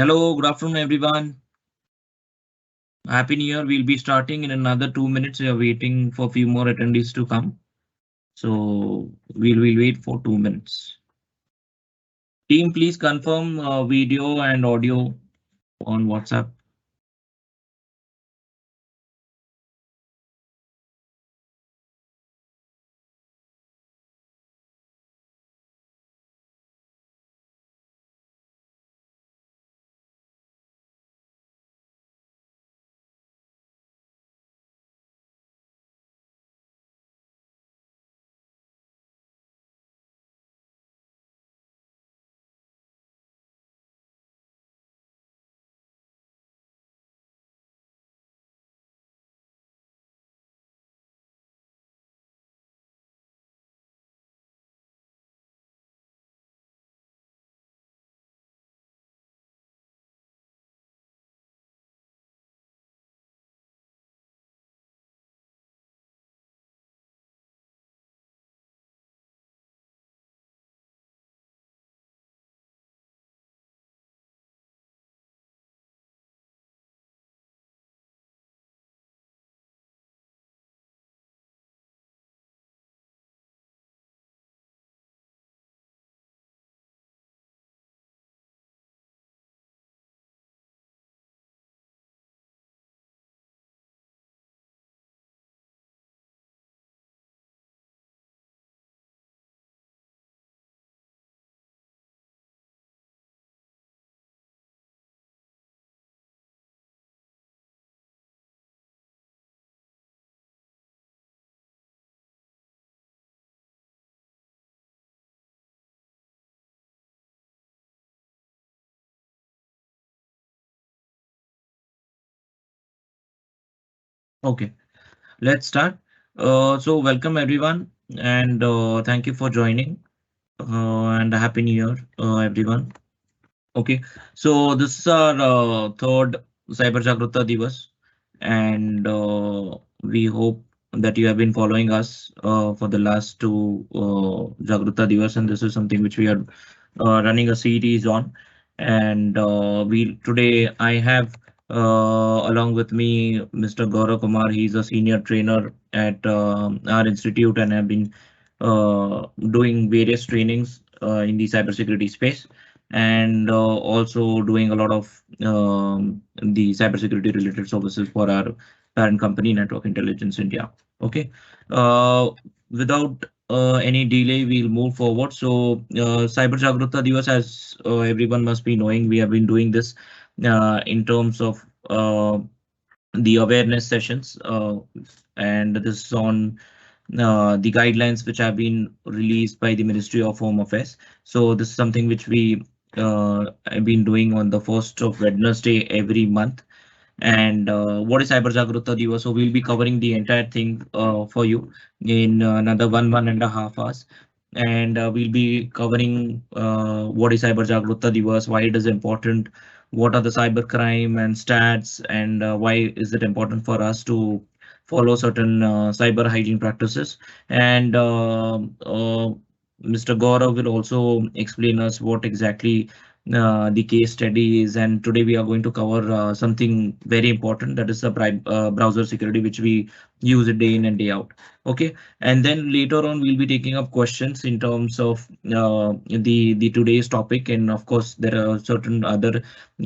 Hello, good afternoon, everyone. Happy New Year. We'll be starting in another 2 minutes. We are waiting for a few more attendees to come. So we'll wait for 2 minutes. Team, please confirm video and audio on WhatsApp. Okay, let's start. So welcome everyone, and thank you for joining. And Happy New Year, everyone. Okay, so this is our third Cyber Diwas, and we hope that you have been following us for the last two Jaagrookta Diwas, and this is something which we are running a series on. And we today I have along with me Mr. Gaurav Kumar. He's a senior trainer at our institute and have been doing various trainings in the cybersecurity space and also doing a lot of the cybersecurity related services for our parent company, Network Intelligence India. Okay, without any delay, we'll move forward. So, Cyber Jaagrookta Diwas, as everyone must be knowing, we have been doing this in terms of the awareness sessions, and this is on the guidelines which have been released by the Ministry of Home Affairs. So this is something which we have been doing on the first of Wednesday every month. And what is Cyber Jaagrookta Diwas? So we'll be covering the entire thing for you in another 1.5 hours. And we'll be covering what is Cyber Jaagrookta Diwas, why it is important, what are the cyber crime and stats, and why is it important for us to follow certain cyber hygiene practices. And Mr. Gaurav will also explain us what exactly the case study is. And today we are going to cover something very important, that is the browser security, which we use it day in and day out. Okay, and then later on we'll be taking up questions in terms of the today's topic, and of course there are certain other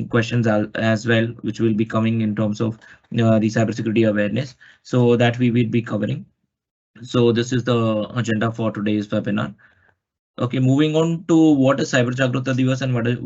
questions as well which will be coming in terms of the cybersecurity awareness, so that we will be covering. So this is the agenda for today's webinar. Okay, moving on to what is Cyber Jaagrookta Divas and what is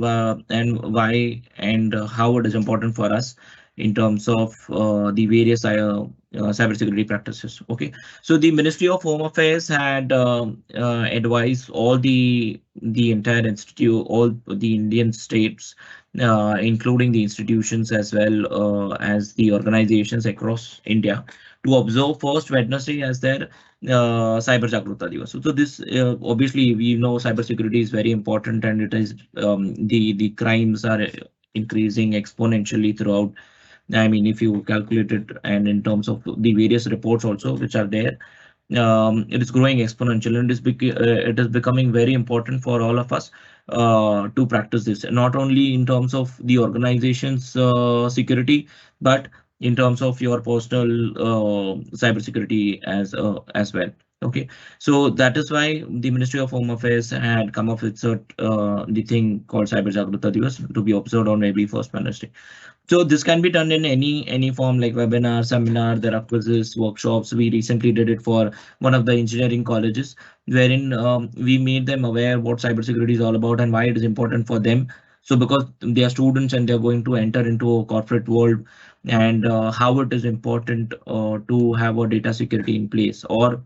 and why and how it is important for us in terms of the various cybersecurity practices. Okay, so the Ministry of Home Affairs had advised all the entire institute, all the Indian states, including the institutions as well as the organizations across India, to observe first Wednesday as their Cyber Jaagrookta Divas. So this obviously we know cybersecurity is very important, and it is the crimes are increasing exponentially throughout. I mean, if you calculate it, and in terms of the various reports also which are there, it is growing exponential, and it is becoming very important for all of us to practice this, not only in terms of the organization's security, but in terms of your personal cybersecurity as well. Okay, so that is why the Ministry of Home Affairs had come up with the thing called Cybersecurity Diwas to be observed on every first Wednesday. So this can be done in any form, like webinar, seminar. There are quizzes, workshops. We recently did it for one of the engineering colleges, wherein we made them aware what cybersecurity is all about and why it is important for them. So because they are students and they are going to enter into a corporate world, and how it is important to have a data security in place, or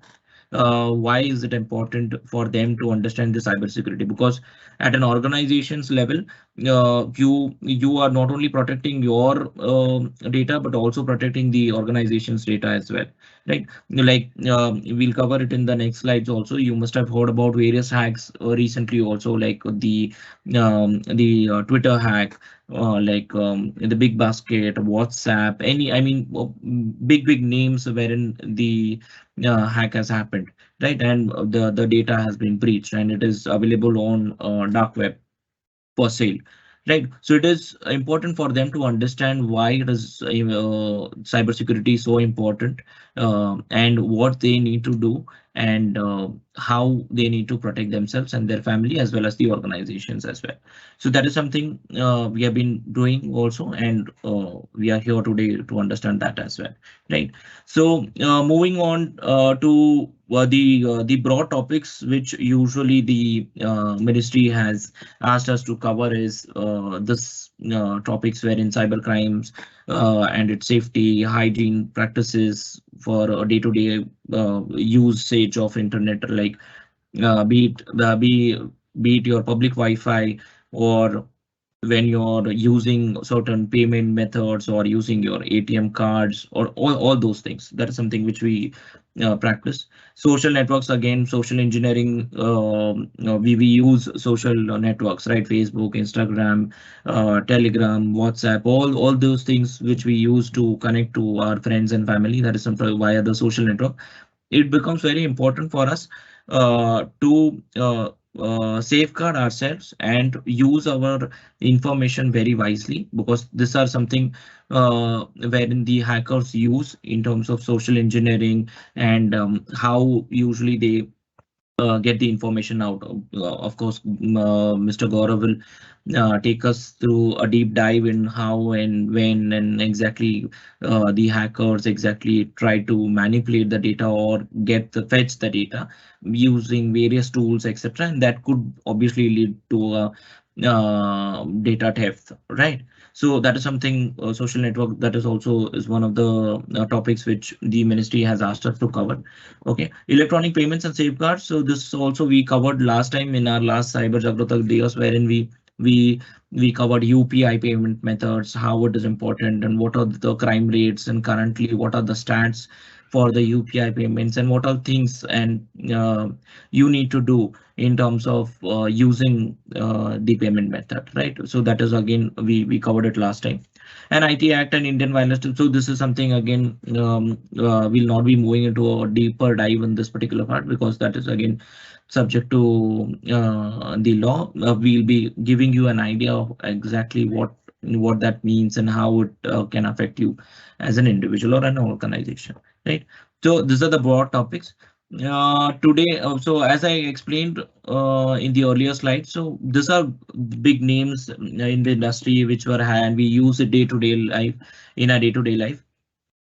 why is it important for them to understand the cybersecurity? Because at an organization's level, you are not only protecting your data but also protecting the organization's data as well, right? Like we'll cover it in the next slides. Also, you must have heard about various hacks recently also, like the Twitter hack, like the big basket, WhatsApp, any, I mean, big names wherein the hack has happened, right? And the data has been breached, and it is available on dark web for sale, right? So it is important for them to understand why it is cybersecurity is so important, and what they need to do, and how they need to protect themselves and their family as well as the organizations as well. So that is something we have been doing also, and we are here today to understand that as well, right? So moving on to the broad topics which usually the ministry has asked us to cover is this topics wherein cyber crimes and its safety, hygiene practices for a day-to-day usage of internet, like be it be it your public Wi-Fi, or when you're using certain payment methods or using your ATM cards, or all those things. That is something which we practice. Social networks, again, social engineering. We use social networks, right? Facebook, Instagram, Telegram, WhatsApp, all those things which we use to connect to our friends and family. That is something via the social network. It becomes very important for us to safeguard ourselves and use our information very wisely, because these are something wherein the hackers use in terms of social engineering, and how usually they get the information out. Of course, Mr. Gaurav will take us through a deep dive in how and when and exactly the hackers exactly try to manipulate the data or fetch the data using various tools, etc. And that could obviously lead to data theft, right? So that is something, social network, that is also is one of the topics which the ministry has asked us to cover. Okay, electronic payments and safeguards. So this also we covered last time in our last Cyber Jaagrookta videos, wherein we we covered UPI payment methods, how it is important, and what are the crime rates, and currently what are the stats for the UPI payments, and what are things and you need to do in terms of using the payment method, right? So that is again we covered it last time. And IT Act and Indian violence. So this is something again we'll not be moving into a deeper dive in this particular part, because that is again subject to the law. We'll be giving you an idea of exactly what that means and how it can affect you as an individual or an organization, right? So these are the broad topics. Today, so as I explained in the earlier slide, so these are big names in the industry which were and we use it day-to-day life, in our day-to-day life,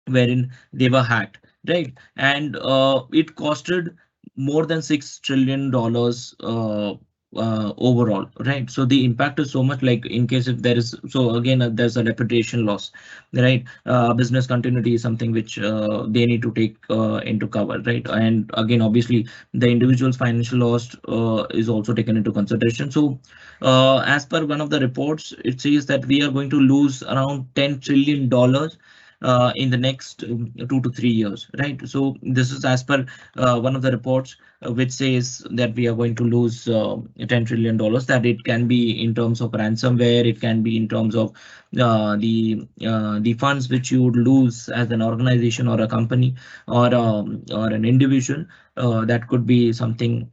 wherein they were hacked, right? And it costed more than $6 trillion overall, right? So the impact is so much, like in case if there is, so again there's a reputation loss, right? Business continuity is something which they need to take into cover, right? And again, obviously, the individual's financial loss is also taken into consideration. So as per one of the reports, it says that we are going to lose around $10 trillion in the next 2 to 3 years, right? So this is as per one of the reports which says that we are going to lose $10 trillion, that it can be in terms of ransomware, it can be in terms of the funds which you would lose as an organization or a company or an individual. That could be something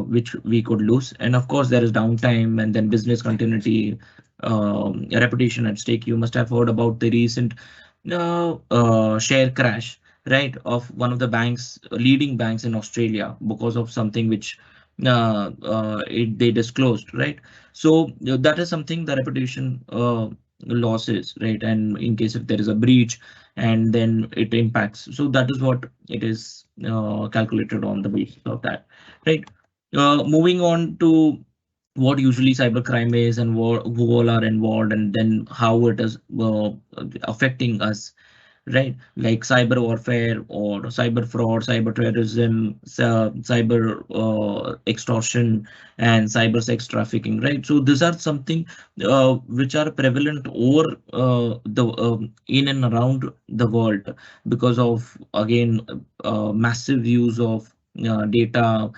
which we could lose. And of course, there is downtime and then business continuity, reputation at stake. You must have heard about the recent share crash, right, of one of the banks, leading banks in Australia, because of something which they disclosed, right? So that is something, the reputation losses, right? And in case if there is a breach, and then it impacts. So that is what it is calculated on the basis of that, right? Moving on to what usually cybercrime is and who all are involved, and then how it is affecting us, right? Like cyber warfare or cyber fraud, cyber terrorism, cyber extortion, and cyber sex trafficking, right? So these are something which are prevalent over the in and around the world, because of, again, massive use of data.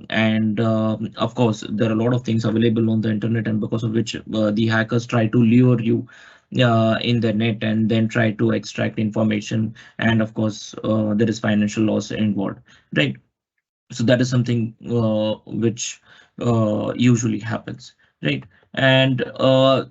And of course, there are a lot of things available on the internet, and because of which the hackers try to lure you in the net and then try to extract information. And of course, there is financial loss involved, right? So that is something which usually happens, right? And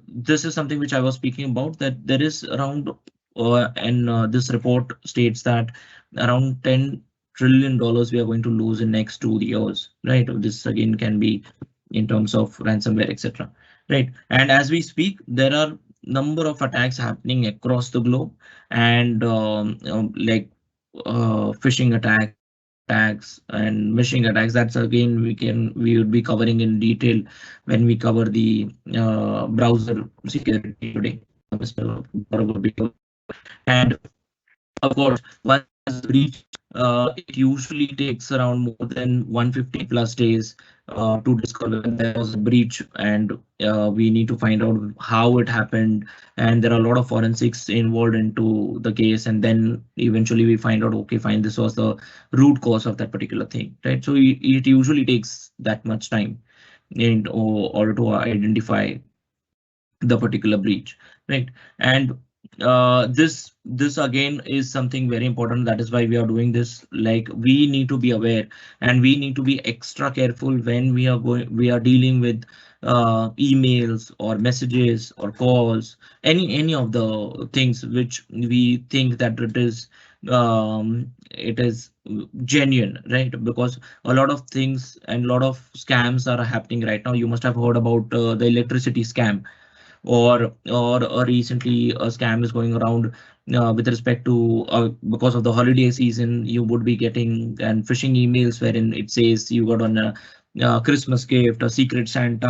this is something which I was speaking about, that there is around and this report states that around $10 trillion we are going to lose in next 2 years, right? This again can be in terms of ransomware, etc., right? And as we speak, there are number of attacks happening across the globe, and like phishing attacks, scam attacks, and phishing attacks. That's again we would be covering in detail when we cover the browser security today. Mr. Gaurav will be covering. And of course, once there is a breach, it usually takes around more than 150 plus days to discover when there was a breach, and we need to find out how it happened. And there are a lot of forensics involved into the case, and then eventually we find out, okay, fine, this was the root cause of that particular thing, right? So it usually takes that much time in order to identify the particular breach, right? And this again is something very important. That is why we are doing this. Like, we need to be aware, and we need to be extra careful when we are dealing with emails or messages or calls, any of the things which we think that it is genuine, right? Because a lot of things and a lot of scams are happening right now. You must have heard about the electricity scam, or recently a scam is going around with respect to, because of the holiday season, you would be getting and phishing emails wherein it says you got on a Christmas gift, a secret Santa,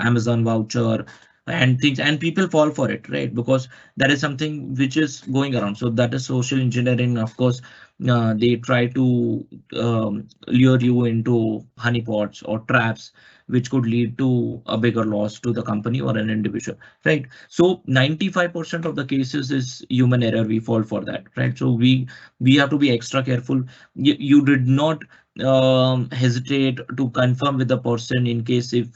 Amazon voucher, and things, and people fall for it, right? Because that is something which is going around. So that is social engineering. Of course, they try to lure you into honeypots or traps, which could lead to a bigger loss to the company or an individual, right? So 95% of the cases is human error. We fall for that, right? So we have to be extra careful. You did not hesitate to confirm with the person, in case if,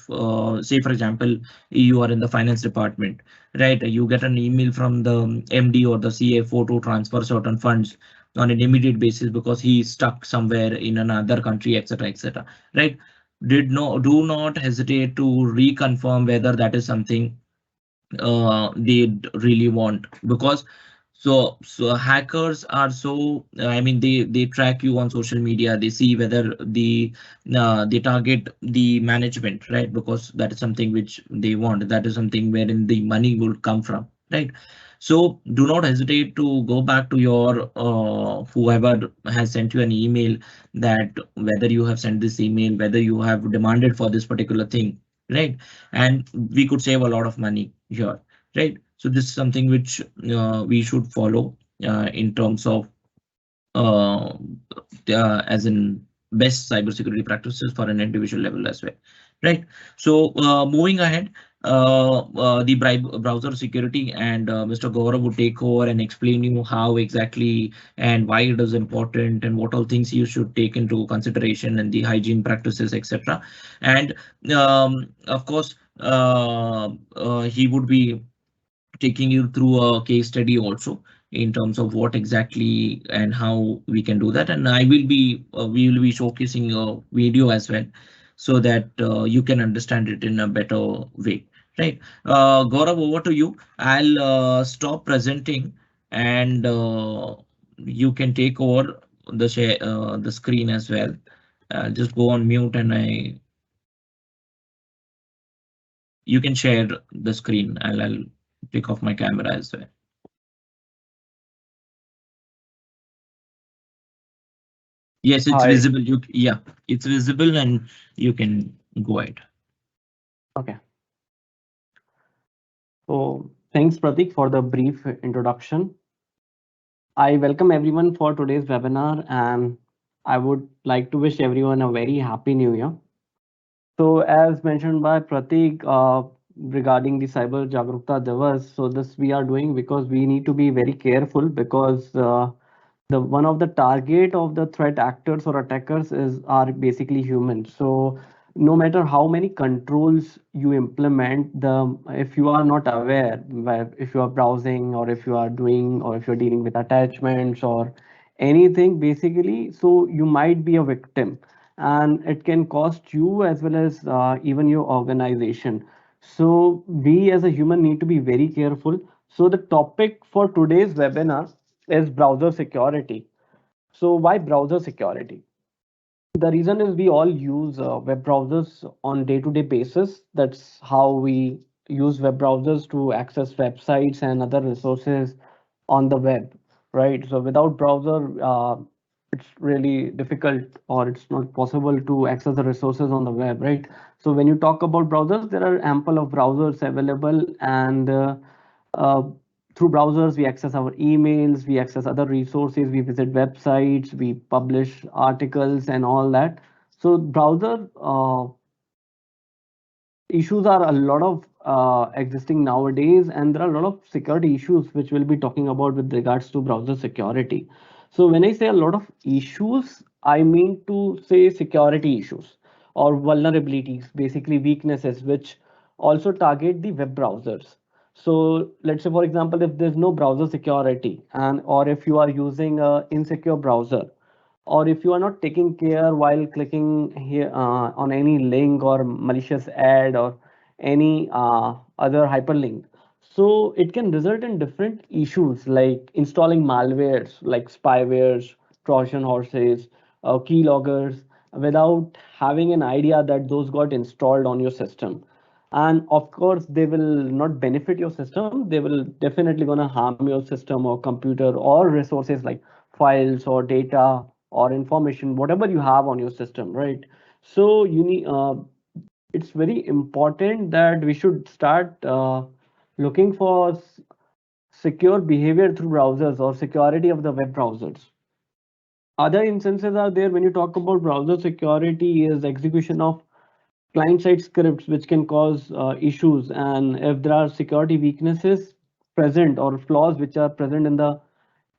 say for example, you are in the finance department, right? You get an email from the MD or the CFO to transfer certain funds on an immediate basis because he is stuck somewhere in another country, etc., etc., right? Do not hesitate to reconfirm whether that is something they really want. Because so hackers are so, I mean, they track you on social media. They see whether they target the management, right? Because that is something which they want. That is something wherein the money will come from, right? So do not hesitate to go back to your whoever has sent you an email, that whether you have sent this email, whether you have demanded for this particular thing, right? And we could save a lot of money here, right? So this is something which we should follow in terms of uh, as in best cybersecurity practices for an individual level as well, right? So moving ahead, the browser security, and Mr. Gaurav would take over and explain you how exactly and why it is important and what all things you should take into consideration and the hygiene practices, etc. And of course, he would be taking you through a case study also in terms of what exactly and how we can do that. And we will be showcasing a video as well so that you can understand it in a better way. Right. Gaurav, over to you. I'll stop presenting and you can take over the screen as well. Just go on mute and you can share the screen. I'll pick off my camera as well. Yes, it's Hi. visible. Yeah, it's visible and you can go ahead. Okay. So thanks, Pratik, for the brief introduction. I welcome everyone for today's webinar, and I would like to wish everyone a very happy new year. So as mentioned by Pratik, regarding the Cyber Jaagrookta Diwas, so this we are doing because we need to be very careful because the one of the target of the threat actors or attackers is are basically humans. So no matter how many controls you implement, the if you are not aware, if you are browsing or if you are doing or if you're dealing with attachments or anything basically, so you might be a victim, and it can cost you as well as even your organization. So we as a human need to be very careful. So the topic for today's webinar is browser security. So why browser security? The reason is we all use web browsers on day-to-day basis. That's how we use web browsers to access websites and other resources on the web, right? So without browser, it's really difficult or it's not possible to access the resources on the web, right? So when you talk about browsers, there are ample of browsers available, and uh, through browsers we access our emails, we access other resources, we visit websites, we publish articles and all that. So browser issues are a lot of existing nowadays, and there are a lot of security issues which we'll be talking about with regards to browser security. So when I say a lot of issues, I mean to say security issues or vulnerabilities, basically weaknesses which also target the web browsers. So let's say, for example, if there's no browser security, and or if you are using a insecure browser, or if you are not taking care while clicking here on any link or malicious ad or any other hyperlink, so it can result in different issues like installing malwares like spywares, trojan horses, keyloggers, without having an idea that those got installed on your system. And of course they will not benefit your system, they will definitely going to harm your system or computer or resources like files or data or information, whatever you have on your system, right? So you need it's very important that we should start looking for secure behavior through browsers or security of the web browsers. Other instances are there when you talk about browser security is execution of client-side scripts which can cause issues, and if there are security weaknesses present or flaws which are present in the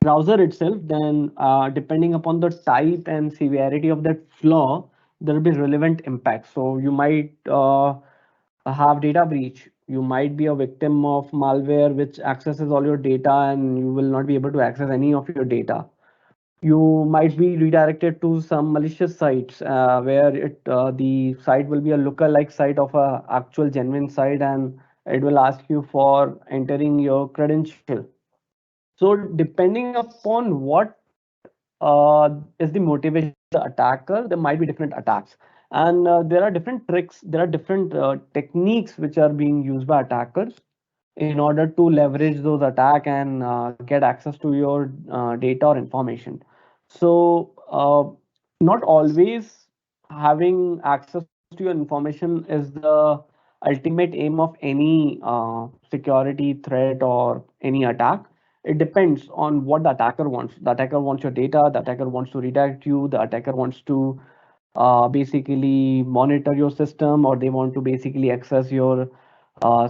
browser itself, then depending upon the type and severity of that flaw, there will be relevant impact. So you might have data breach, you might be a victim of malware which accesses all your data and you will not be able to access any of your data. You might be redirected to some malicious sites where the site will be a lookalike site of a actual genuine site, and it will ask you for entering your credential. So depending upon what is the motivation of the attacker, there might be different attacks. And there are different tricks, there are different techniques which are being used by attackers in order to leverage those attack and get access to your data or information. So not always having access to your information is the ultimate aim of any security threat or any attack. It depends on what the attacker wants. The attacker wants your data, the attacker wants to redirect you, the attacker wants to basically monitor your system, or they want to basically access your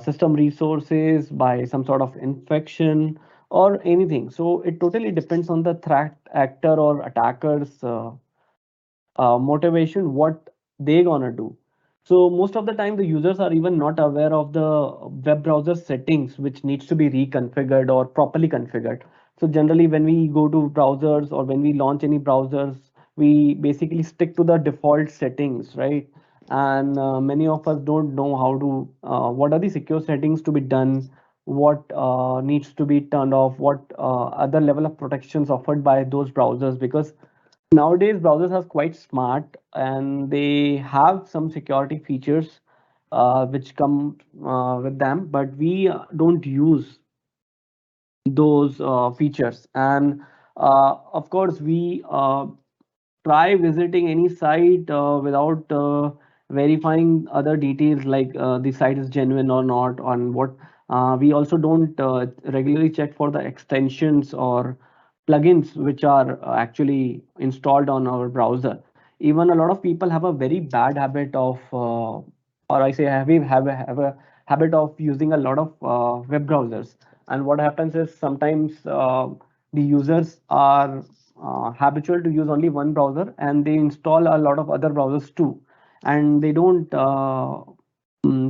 system resources, by some sort of infection, or anything. So it totally depends on the threat actor or attacker's motivation, what they gonna do. So most of the time the users are even not aware of the web browser settings which needs to be reconfigured or properly configured. So generally when we go to browsers or when we launch any browsers, we basically stick to the default settings, right? And many of us don't know how to what are the secure settings to be done, what needs to be turned off, what other level of protections offered by those browsers, because nowadays browsers are quite smart and they have some security features which come with them, but we don't use those features. And of course we try visiting any site without verifying other details like the site is genuine or not, on what we also don't regularly check for the extensions or plugins which are actually installed on our browser. Even a lot of people have a very bad habit of or I say have a habit of using a lot of web browsers. And what happens is sometimes the users are habitual to use only one browser and they install a lot of other browsers too, and they don't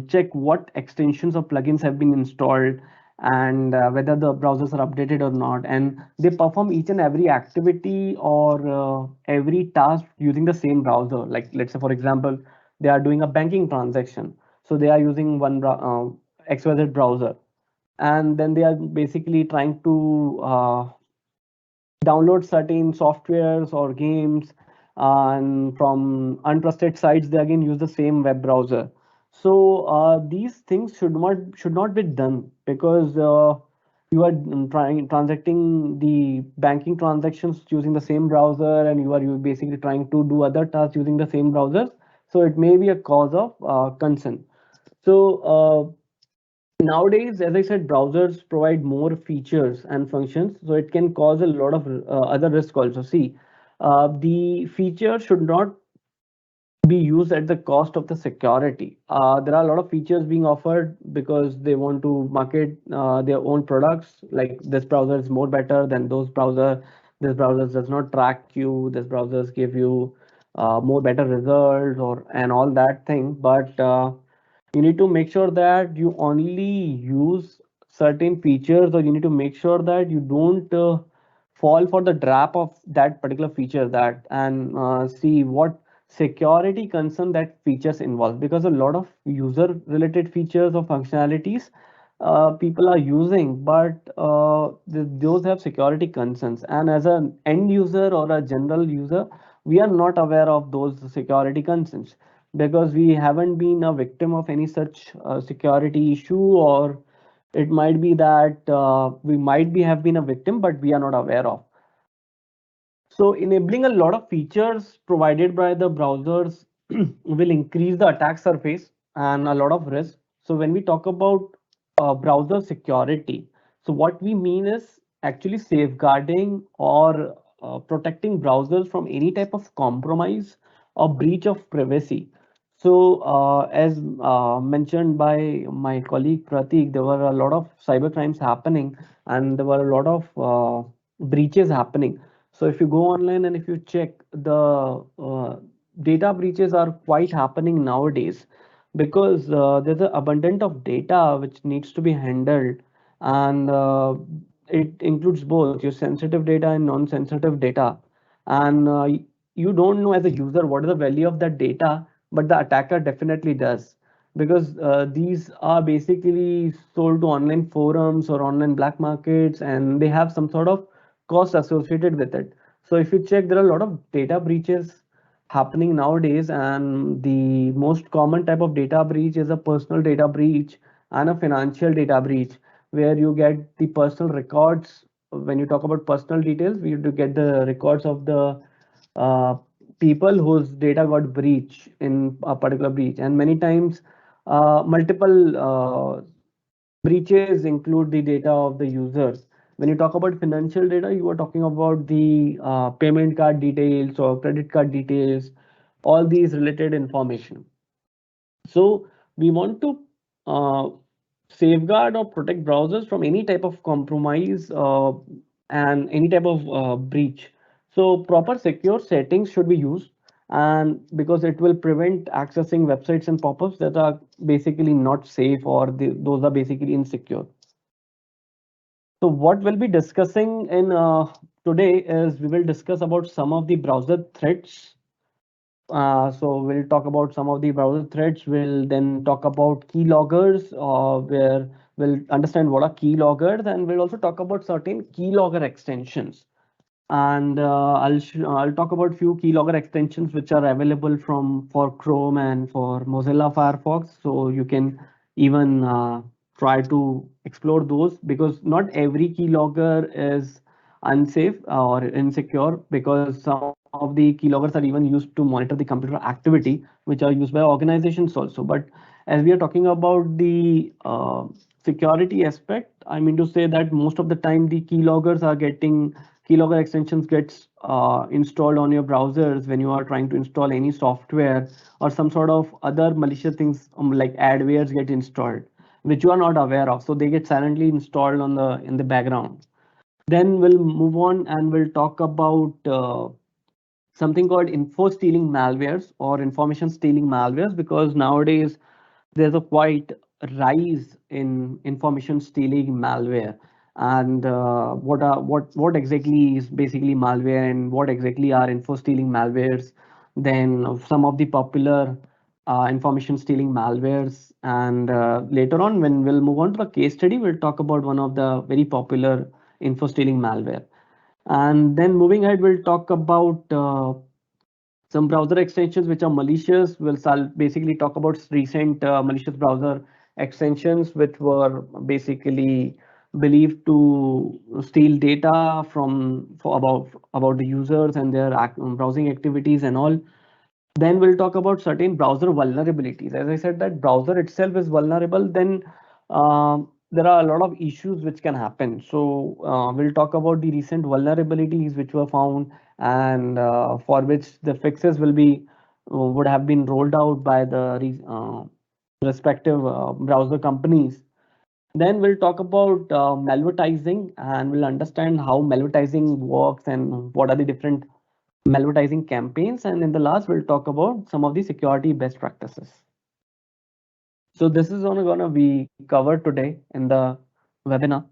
check what extensions or plugins have been installed, and whether the browsers are updated or not, and they perform each and every activity or every task using the same browser. Like let's say for example, they are doing a banking transaction, so they are using one XYZ browser, and then they are basically trying to download certain softwares or games, and from untrusted sites they again use the same web browser. So these things should not be done, because you are trying transacting the banking transactions using the same browser, and you basically trying to do other tasks using the same browsers. So it may be a cause of concern. So nowadays, as I said, browsers provide more features and functions, so it can cause a lot of other risk also. See, the feature should not be used at the cost of the security. There are a lot of features being offered because they want to market their own products. Like this browser is more better than those browser. This browser does not track you. This browsers give you more better results or and all that thing. But you need to make sure that you only use certain features, or you need to make sure that you don't fall for the trap of that particular feature, that and see what security concern that features involve, because a lot of user related features or functionalities people are using, but those have security concerns, and as an end user or a general user, we are not aware of those security concerns, because we haven't been a victim of any such security issue, or it might be that we might be have been a victim but we are not aware of. So enabling a lot of features provided by the browsers will increase the attack surface and a lot of risk. So when we talk about browser security, so what we mean is actually safeguarding or protecting browsers from any type of compromise or breach of privacy. So as mentioned by my colleague Pratik, there were a lot of cyber crimes happening, and there were a lot of breaches happening. So if you go online and if you check, the data breaches are quite happening nowadays, because there's an abundant of data which needs to be handled, and it includes both your sensitive data and non-sensitive data. And you don't know as a user what is the value of that data, but the attacker definitely does, because these are basically sold to online forums or online black markets, and they have some sort of cost associated with it. So if you check, there are a lot of data breaches happening nowadays, and the most common type of data breach is a personal data breach and a financial data breach, where you get the personal records. When you talk about personal details, we have to get the records of the uh, people whose data got breached in a particular breach, and many times multiple breaches include the data of the users. When you talk about financial data, you are talking about the payment card details or credit card details, all these related information. So we want to safeguard or protect browsers from any type of compromise and any type of breach. So proper secure settings should be used, and because it will prevent accessing websites and pop-ups that are basically not safe, or those are basically insecure. So what we'll be discussing in today is we will discuss about some of the browser threats. So we'll talk about some of the browser threats. We'll then talk about keyloggers, where we'll understand what are keyloggers, and we'll also talk about certain keylogger extensions. And I'll talk about few keylogger extensions which are available from for Chrome and for Mozilla Firefox. So you can even try to explore those, because not every keylogger is unsafe or insecure, because some of the keyloggers are even used to monitor the computer activity, which are used by organizations also. But as we are talking about the security aspect, I mean to say that most of the time the keylogger extensions gets installed on your browsers when you are trying to install any software, or some sort of other malicious things, like adwares get installed, which you are not aware of. So they get silently installed on the in the background. Then we'll move on and we'll talk about something called info stealing malwares or information stealing malwares, because nowadays there's a quite rise in information stealing malware. And what exactly is basically malware, and what exactly are info stealing malwares, then some of the popular information stealing malwares. And later on, when we'll move on to the case study, we'll talk about one of the very popular info stealing malware. And then moving ahead, we'll talk about some browser extensions which are malicious. We'll basically talk about recent malicious browser extensions which were basically believed to steal data from for about the users and their browsing activities and all. Then we'll talk about certain browser vulnerabilities. As I said, that browser itself is vulnerable, then there are a lot of issues which can happen. So we'll talk about the recent vulnerabilities which were found, and for which the fixes would have been rolled out by the respective browser companies. Then we'll talk about malvertising, and we'll understand how malvertising works and what are the different malvertising campaigns. And in the last, we'll talk about some of the security best practices. So this is only gonna be covered today in the webinar.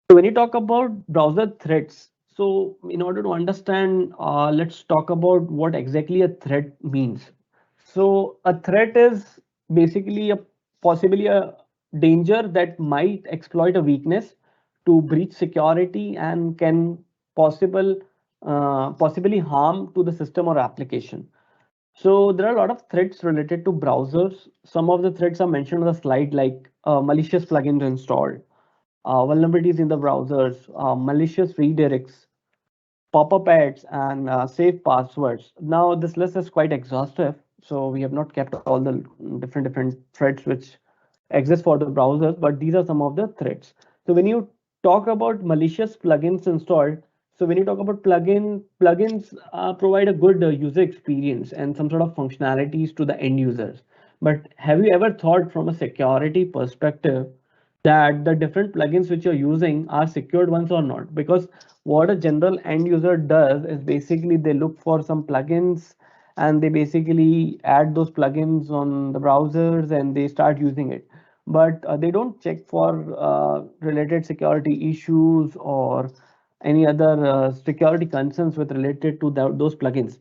So when you talk about browser threats, so in order to understand, let's talk about what exactly a threat means. So a threat is basically a possibly a danger that might exploit a weakness to breach security and can possible possibly harm to the system or application. So there are a lot of threats related to browsers. Some of the threats are mentioned on the slide, like malicious plugins installed, vulnerabilities in the browsers, malicious redirects, pop-up ads, and safe passwords. Now this list is quite exhaustive, so we have not kept all the different threats which exist for the browsers, but these are some of the threats. So when you talk about malicious plugins installed, so when you talk about plugins provide a good user experience and some sort of functionalities to the end users. But have you ever thought from a security perspective that the different plugins which you're using are secured ones or not? Because what a general end user does is basically they look for some plugins, and they basically add those plugins on the browsers and they start using it. But they don't check for related security issues or any other security concerns with related to those plugins.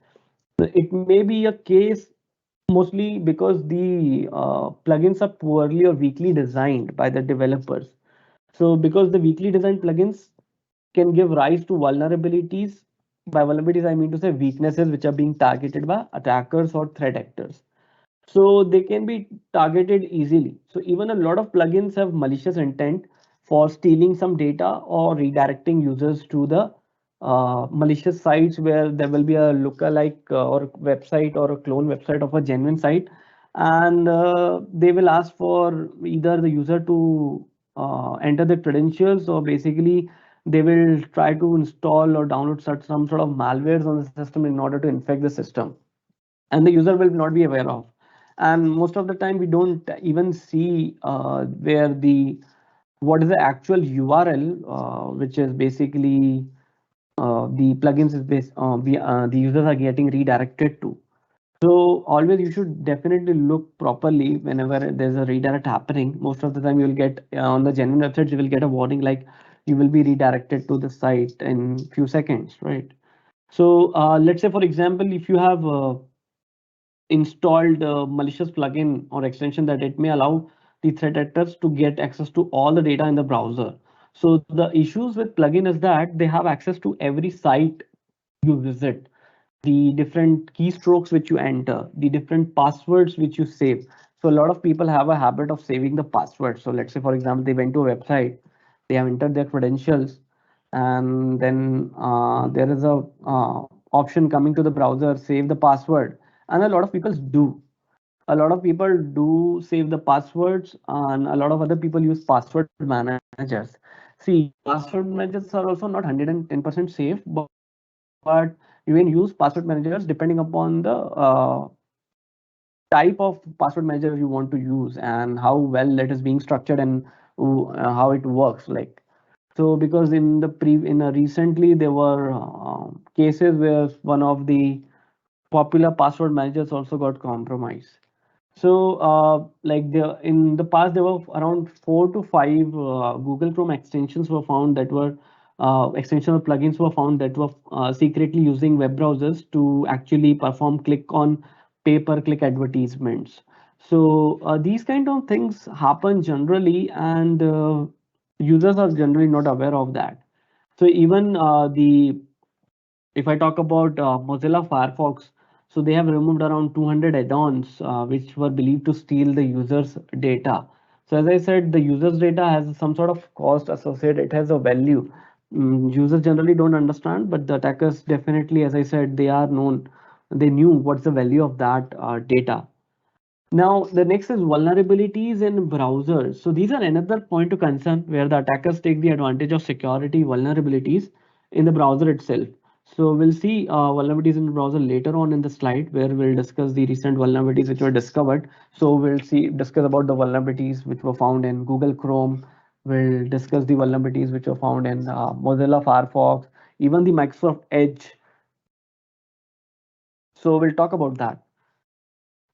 It may be a case mostly because the plugins are poorly or weakly designed by the developers. So because the weakly designed plugins can give rise to vulnerabilities. By vulnerabilities, I mean to say weaknesses which are being targeted by attackers or threat actors. So they can be targeted easily. So even a lot of plugins have malicious intent for stealing some data or redirecting users to the malicious sites where there will be a lookalike or website or a clone website of a genuine site, and they will ask for either the user to enter the credentials, or basically they will try to install or download some sort of malwares on the system in order to infect the system, and the user will not be aware of. and most of the time we don't even see where the what is the actual URL, which is basically the plugins is the users are getting redirected to. So always you should definitely look properly whenever there's a redirect happening. Most of the time you will get on the genuine websites, you will get a warning like you will be redirected to the site in few seconds, right? So let's say, for example, if you have installed a malicious plugin or extension that it may allow the threat actors to get access to all the data in the browser. So the issues with plugin is that they have access to every site you visit, the different keystrokes which you enter, the different passwords which you save. So a lot of people have a habit of saving the password. So let's say, for example, they went to a website, they have entered their credentials, and then there is a option coming to the browser, save the password, and a lot of people do. A lot of people do save the passwords, and a lot of other people use password managers. See, password managers are also not 110% safe, but you can use password managers depending upon the type of password manager you want to use and how well it is being structured and how it works. Like, so because in a recently there were cases where one of the popular password managers also got compromised. So, like in the past, there were around 4 to 5 Google Chrome extensions were found that were extension plugins were found that were secretly using web browsers to actually perform click on pay-per-click advertisements. So these kind of things happen generally, and users are generally not aware of that. So even the if I talk about Mozilla Firefox, so they have removed around 200 add-ons which were believed to steal the user's data. So as I said, the user's data has some sort of cost associated. It has a value. Users generally don't understand, but the attackers definitely, as I said, they are known. They knew what's the value of that data. Now, the next is vulnerabilities in browsers. So these are another point to concern where the attackers take the advantage of security vulnerabilities in the browser itself. So we'll see vulnerabilities in the browser later on in the slide where we'll discuss the recent vulnerabilities which were discovered. So we'll discuss about the vulnerabilities which were found in Google Chrome. We'll discuss the vulnerabilities which were found in Mozilla Firefox, even the Microsoft Edge. So we'll talk about that.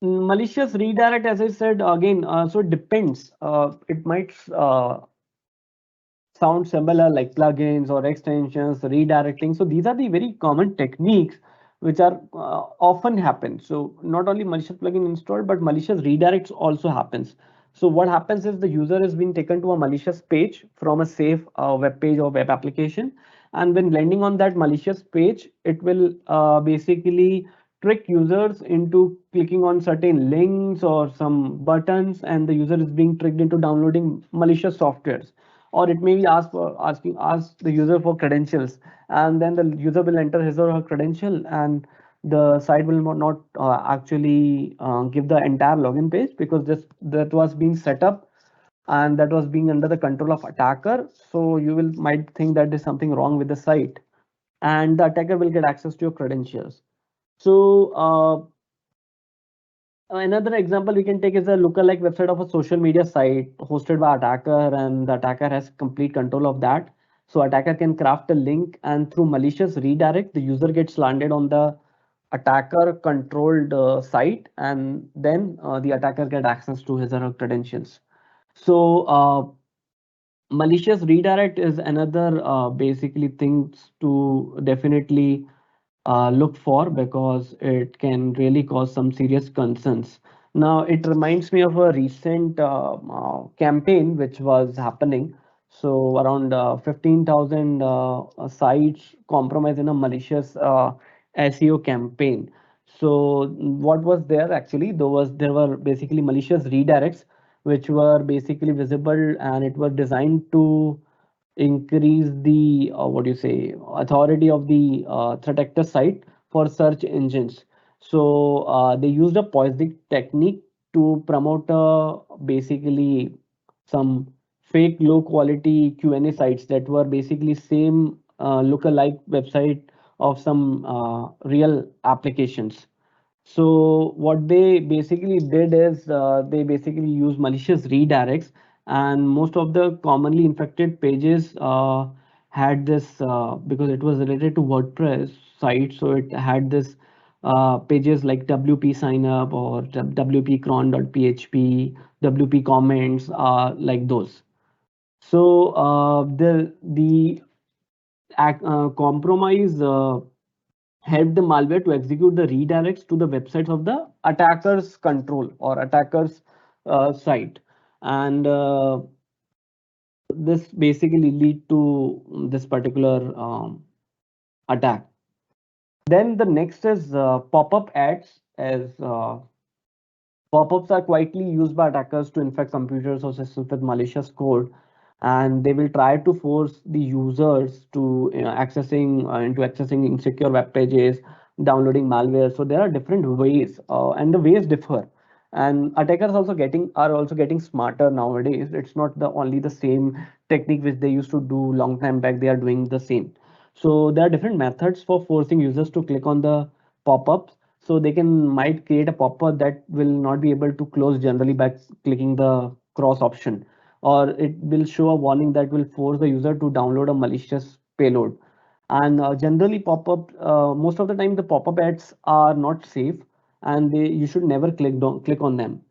Malicious redirect, as I said again, so it depends. It might sound similar like plugins or extensions, redirecting. So these are the very common techniques which are often happen. So not only malicious plugin installed, but malicious redirects also happens. So what happens is the user is being taken to a malicious page from a safe web page or web application. And when landing on that malicious page, it will basically trick users into clicking on certain links or some buttons, and the user is being tricked into downloading malicious softwares. Or it may be ask the user for credentials, and then the user will enter his or her credential, and the site will not actually give the entire login page because this that was being set up and that was being under the control of attacker. So you will might think that there's something wrong with the site, and the attacker will get access to your credentials. So another example we can take is a lookalike website of a social media site hosted by attacker, and the attacker has complete control of that. So attacker can craft a link, and through malicious redirect, the user gets landed on the attacker controlled site, and then the attacker get access to his or her credentials. So malicious redirect is another basically things to definitely look for because it can really cause some serious concerns. Now, it reminds me of a recent campaign which was happening. So around 15,000 sites compromised in a malicious SEO campaign. So what was there actually? There were basically malicious redirects which were basically visible, and it was designed to increase the what do you say authority of the threat actor site for search engines. So they used a poisoning technique to promote basically some fake low quality Q&A sites that were basically same lookalike website of some real applications. So what they basically did is they basically use malicious redirects, and most of the commonly infected pages had this because it was related to WordPress site, so it had this pages like WP signup or WP cron.php, WP comments, like those. So the compromise help the malware to execute the redirects to the websites of the attacker's control or attacker's site, and this basically lead to this particular attack. Then the next is pop-up ads. As Pop-ups are quietly used by attackers to infect computers or systems with malicious code, and they will try to force the users to accessing insecure web pages, downloading malware. So there are different ways, and the ways differ. And attackers also getting smarter nowadays. It's not the only the same technique which they used to do long time back. They are doing the same. So there are different methods for forcing users to click on the pop-ups, so they can might create a pop-up that will not be able to close generally by clicking the cross option, or it will show a warning that will force the user to download a malicious payload. And generally most of the time the pop-up ads are not safe, and you should never click on them.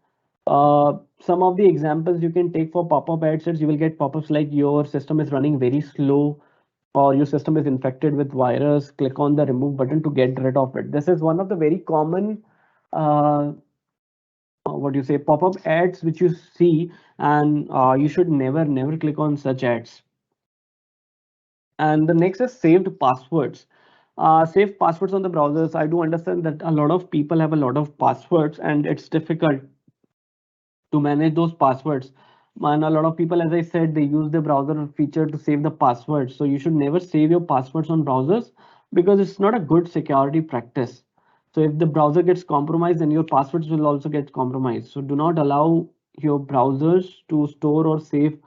Some of the examples you can take for pop-up ads is you will get pop-ups like your system is running very slow, or your system is infected with virus. Click on the remove button to get rid of it. This is one of the very common uh, what do you say pop-up ads which you see, and you should never click on such ads. And the next is saved passwords. Save passwords on the browsers. I do understand that a lot of people have a lot of passwords, and it's difficult to manage those passwords. And a lot of people, as I said, they use the browser feature to save the passwords. So you should never save your passwords on browsers, because it's not a good security practice. So if the browser gets compromised, then your passwords will also get compromised. So do not allow your browsers to store or save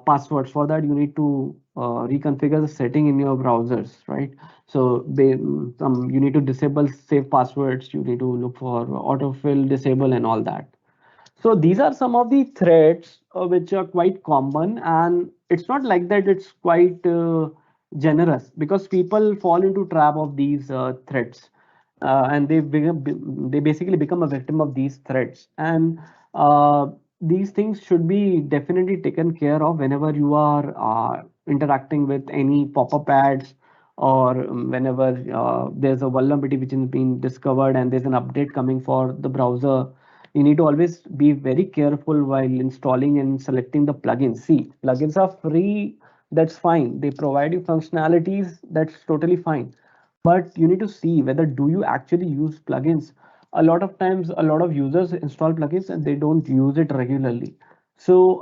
passwords. For that, you need to reconfigure the setting in your browsers, right? So you need to disable save passwords. You need to look for autofill disable and all that. So these are some of the threats which are quite common, and it's not like that it's quite generous, because people fall into trap of these threats, and they basically become a victim of these threats. And uh, these things should be definitely taken care of whenever you are interacting with any pop-up ads, or whenever there's a vulnerability which is being discovered and there's an update coming for the browser. You need to always be very careful while installing and selecting the plugins. See, plugins are free, that's fine. They provide you functionalities, that's totally fine. But you need to see whether do you actually use plugins. A lot of times, a lot of users install plugins and they don't use it regularly. So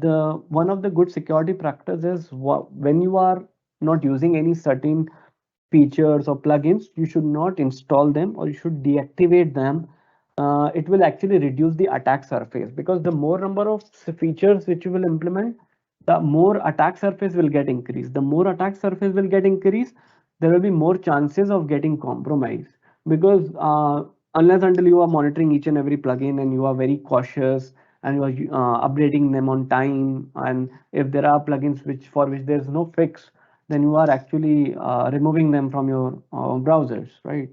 the one of the good security practices, when you are not using any certain features or plugins, you should not install them, or you should deactivate them. It will actually reduce the attack surface, because the more number of features which you will implement, the more attack surface will get increased. The more attack surface will get increased, there will be more chances of getting compromised. Because unless until you are monitoring each and every plugin and you are very cautious, and you are updating them on time, and if there are plugins for which there is no fix, then you are actually removing them from your browsers, right?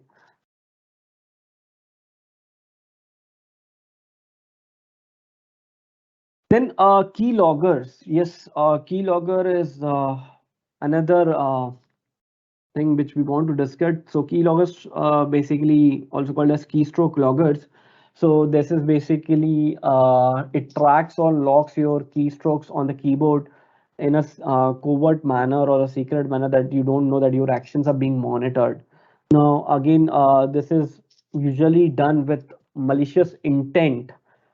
Then keyloggers. Yes, keylogger is another thing which we want to discuss. So keyloggers, basically also called as keystroke loggers. So this is basically it tracks or logs your keystrokes on the keyboard in a covert manner or a secret manner, that you don't know that your actions are being monitored. Now, again, this is usually done with malicious intent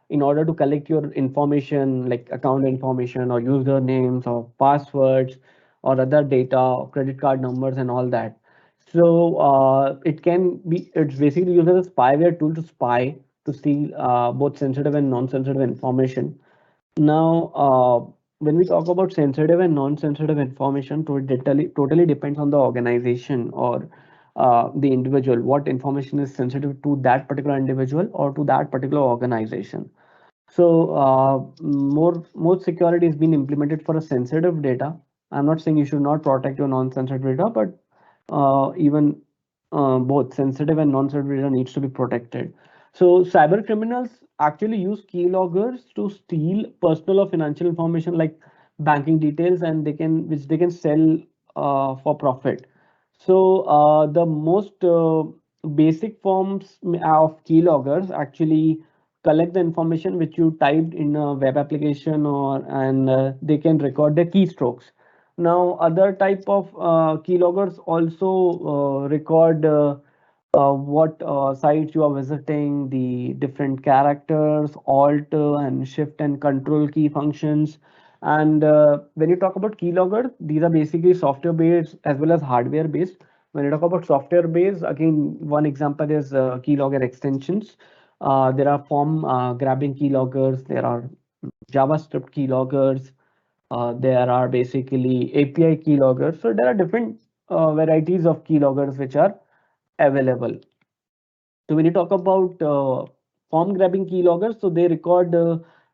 in order to collect your information like account information or usernames or passwords or other data, credit card numbers and all that. So it's basically used as a spyware tool to spy, to steal both sensitive and non-sensitive information. Now, when we talk about sensitive and non-sensitive information, totally depends on the organization, or the individual, what information is sensitive to that particular individual or to that particular organization. So more security is being implemented for a sensitive data. I'm not saying you should not protect your non-sensitive data, but even both sensitive and non-sensitive data needs to be protected. So cyber criminals actually use keyloggers to steal personal or financial information like banking details, and which they can sell for profit. So the most basic forms of keyloggers actually collect the information which you typed in a web application, or and they can record the keystrokes. Now other type of keyloggers also record what sites you are visiting, the different characters, alt and shift and control key functions. And when you talk about keyloggers, these are basically software based as well as hardware based. When you talk about software based, again, one example is keylogger extensions. There are form grabbing keyloggers, there are JavaScript keyloggers, there are basically API keyloggers. So there are different varieties of keyloggers which are available. So when you talk about form grabbing keyloggers, so they record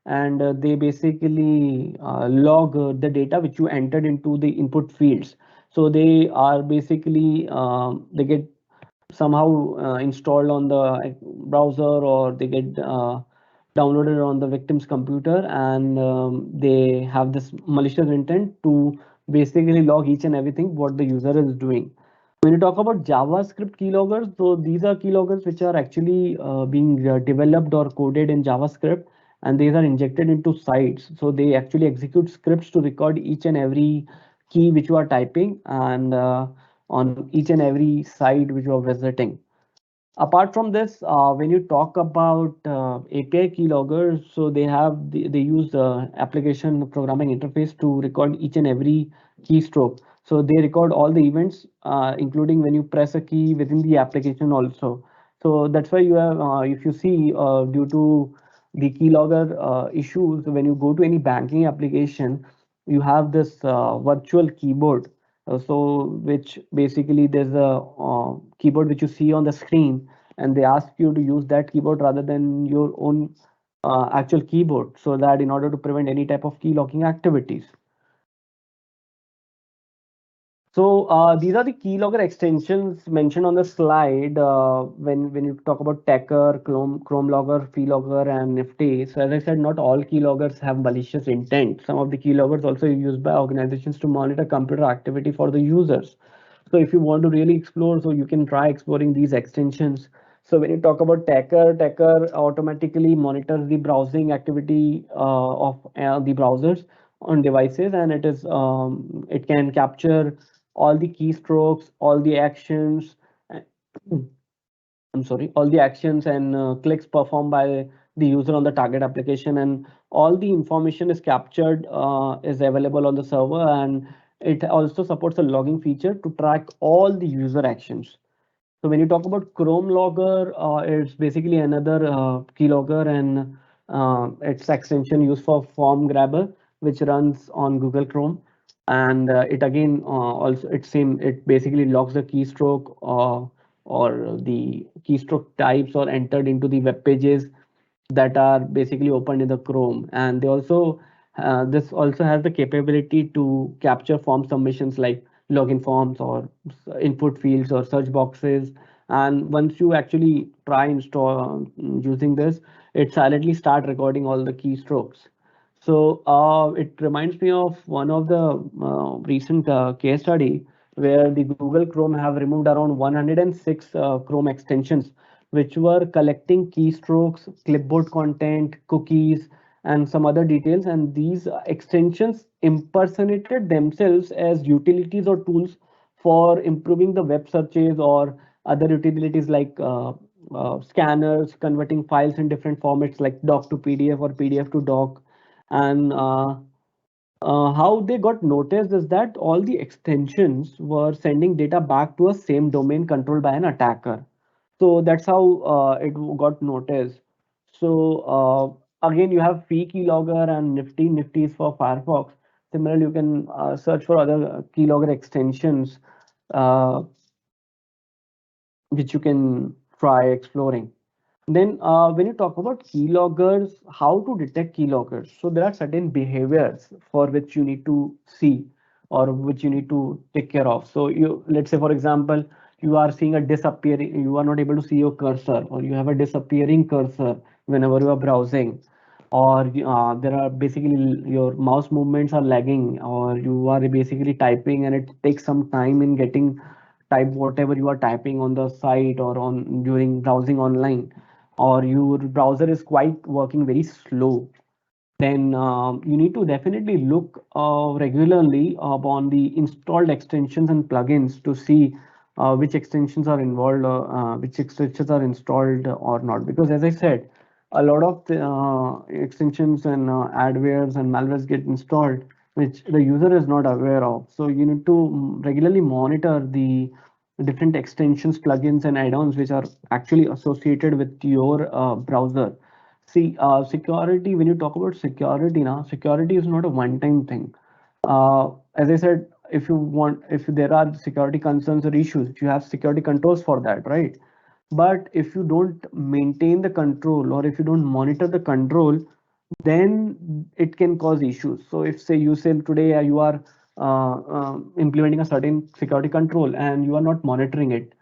and they basically log the data which you entered into the input fields. So they are basically they get somehow installed on the browser, or they get downloaded on the victim's computer, and they have this malicious intent to basically log each and everything what the user is doing. When you talk about JavaScript keyloggers, so these are keyloggers which are actually being developed or coded in JavaScript, and these are injected into sites. So they actually execute scripts to record each and every key which you are typing, and on each and every site which you are visiting. Apart from this, when you talk about API keyloggers, so they use application programming interface to record each and every keystroke. So they record all the events, including when you press a key within the application also. So that's why you have, if you see, due to the keylogger issues, when you go to any banking application, you have this virtual keyboard. So which basically there's a keyboard which you see on the screen, and they ask you to use that keyboard rather than your own actual keyboard, so that in order to prevent any type of key locking activities. So these are the keylogger extensions mentioned on the slide. When you talk about Tecker, Chrome Logger, Keylogger, and Nifty. So as I said, not all keyloggers have malicious intent. Some of the keyloggers also used by organizations to monitor computer activity for the users. So if you want to really explore, so you can try exploring these extensions. So when you talk about Tecker automatically monitors the browsing activity of the browsers on devices, and it can capture all the keystrokes, all the actions, uh, I'm sorry, all the actions and clicks performed by the user on the target application, and all the information is captured, is available on the server, and it also supports a logging feature to track all the user actions. So when you talk about Chrome Logger, it's basically another keylogger, and it's extension used for Form Grabber, which runs on Google Chrome. And it again also it basically logs the keystroke or the keystroke types or entered into the web pages that are basically opened in the Chrome. And they also this also has the capability to capture form submissions like login forms or input fields or search boxes. And once you actually try install using this, it silently start recording all the keystrokes. So it reminds me of one of the recent case study where the Google Chrome have removed around 106 Chrome extensions which were collecting keystrokes, clipboard content, cookies, and some other details. And these extensions impersonated themselves as utilities or tools for improving the web searches or other utilities like scanners, converting files in different formats like doc to PDF or PDF to doc. And how they got noticed is that all the extensions were sending data back to a same domain controlled by an attacker. So that's how it got noticed. So again, you have Fee Keylogger and Nifty. Nifty is for Firefox. Similarly, you can search for other keylogger extensions. Uh, which you can try exploring. Then, when you talk about keyloggers, how to detect keyloggers? So there are certain behaviors for which you need to see or which you need to take care of. So let's say, for example, you are seeing a disappearing, you are not able to see your cursor, or you have a disappearing cursor whenever you are browsing, or there are basically your mouse movements are lagging, or you are basically typing and it takes some time in getting type whatever you are typing on the site or on during browsing online, or your browser is quite working very slow, then you need to definitely look regularly upon the installed extensions and plugins to see which extensions are involved, which extensions are installed or not. Because as I said, a lot of the, extensions and adwares and malwares get installed, which the user is not aware of. So you need to regularly monitor the different extensions, plugins, and add-ons which are actually associated with your browser. See, security, when you talk about security now, security is not a one-time thing. As I said, if there are security concerns or issues, you have security controls for that, right? But if you don't maintain the control, or if you don't monitor the control, then it can cause issues. So if say you say today you are implementing a certain security control and you are not monitoring it,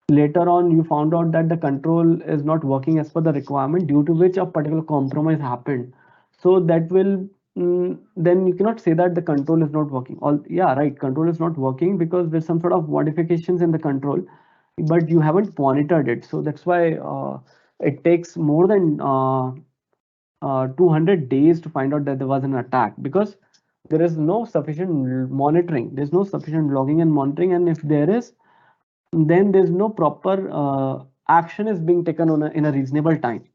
later on you found out that the control is not working as per the requirement, due to which a particular compromise happened. So that will, then you cannot say that the control is not working. All, yeah, right, control is not working because there's some sort of modifications in the control, but you haven't monitored it. So that's why it takes more than 200 days to find out that there was an attack, because there is no sufficient monitoring, there's no sufficient logging and monitoring, and if there is, then there's no proper action is being taken in a reasonable time.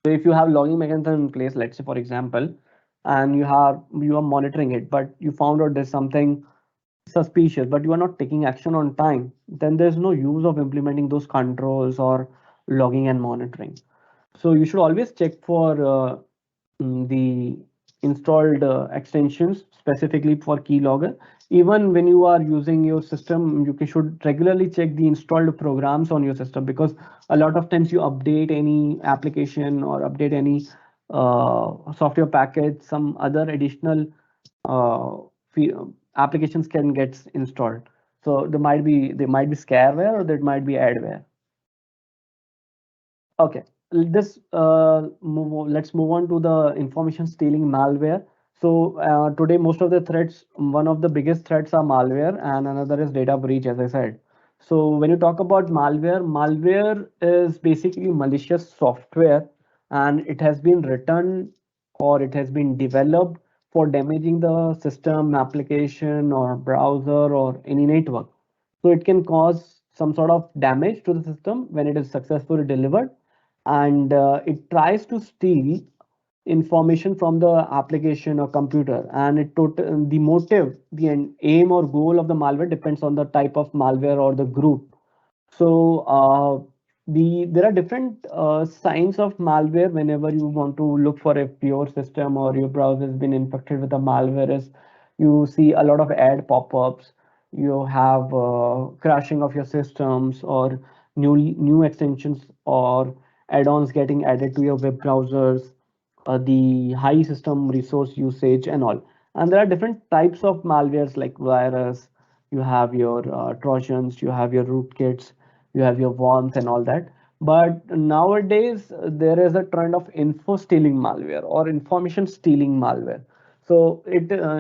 So if you have logging mechanism in place, let's say for example, and you are monitoring it, but you found out there's something suspicious, but you are not taking action on time, then there's no use of implementing those controls or logging and monitoring. So you should always check for the installed extensions specifically for keylogger. Even when you are using your system, you should regularly check the installed programs on your system, because a lot of times you update any application or update any software package, some other additional uh, applications can get installed. So there might be scareware, or there might be adware. Okay, let's move on to the information stealing malware. So today, most of the threats, one of the biggest threats are malware, and another is data breach, as I said. So when you talk about malware, malware is basically malicious software, and it has been written or it has been developed for damaging the system, application, or browser, or any network. So it can cause some sort of damage to the system when it is successfully delivered, and it tries to steal information from the application or computer, and the motive, the aim or goal of the malware depends on the type of malware or the group. So there are different signs of malware whenever you want to look for if your system or your browser has been infected with a malware. Is you see a lot of ad pop-ups, you have crashing of your systems, or new extensions or add-ons getting added to your web browsers, the high system resource usage and all. And there are different types of malwares like virus, you have your trojans, you have your rootkits, you have your worms and all that. But nowadays there is a trend of info stealing malware or information stealing malware. So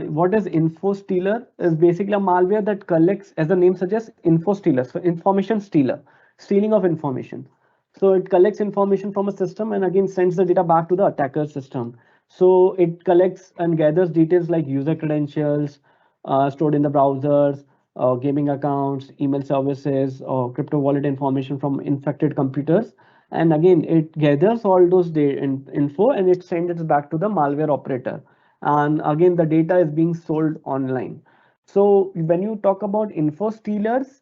what is info stealer is basically a malware that collects, as the name suggests, info stealer. So information stealer, stealing of information. So it collects information from a system and again sends the data back to the attacker system. So it collects and gathers details like user credentials stored in the browsers, gaming accounts, email services, or crypto wallet information from infected computers. And again, it gathers all those info and it sends it back to the malware operator. And again, the data is being sold online. So when you talk about info stealers,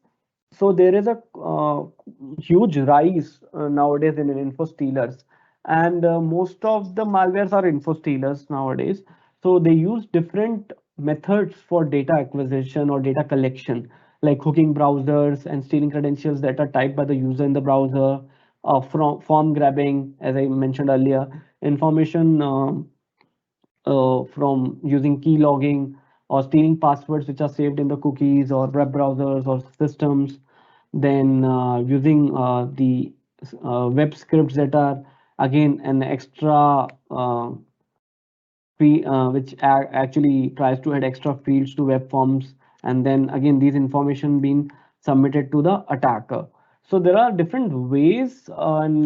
so there is a huge rise nowadays in info stealers, and most of the malwares are info stealers nowadays. So they use different methods for data acquisition or data collection. like hooking browsers and stealing credentials that are typed by the user in the browser, from form grabbing, as I mentioned earlier, information from using key logging or stealing passwords which are saved in the cookies or web browsers or systems, then using the web scripts that are again an extra which actually tries to add extra fields to web forms, and then again these information being submitted to the attacker. So there are different ways on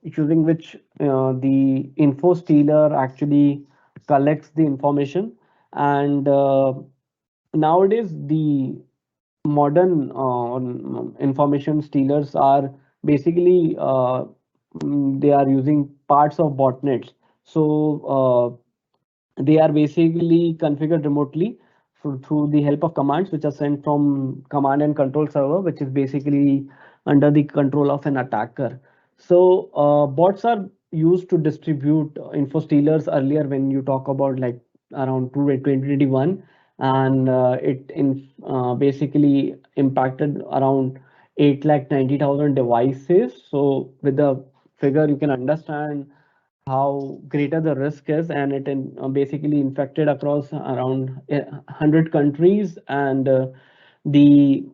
using which the info stealer actually collects the information, and nowadays the modern information stealers are basically they are using parts of botnets. So they are basically configured remotely through the help of commands which are sent from command and control server, which is basically under the control of an attacker. So bots are used to distribute info stealers earlier when you talk about like around 2021, and basically impacted around 8,90,000 devices. So with the figure you can understand how greater the risk is, and basically infected across around 100 countries, and the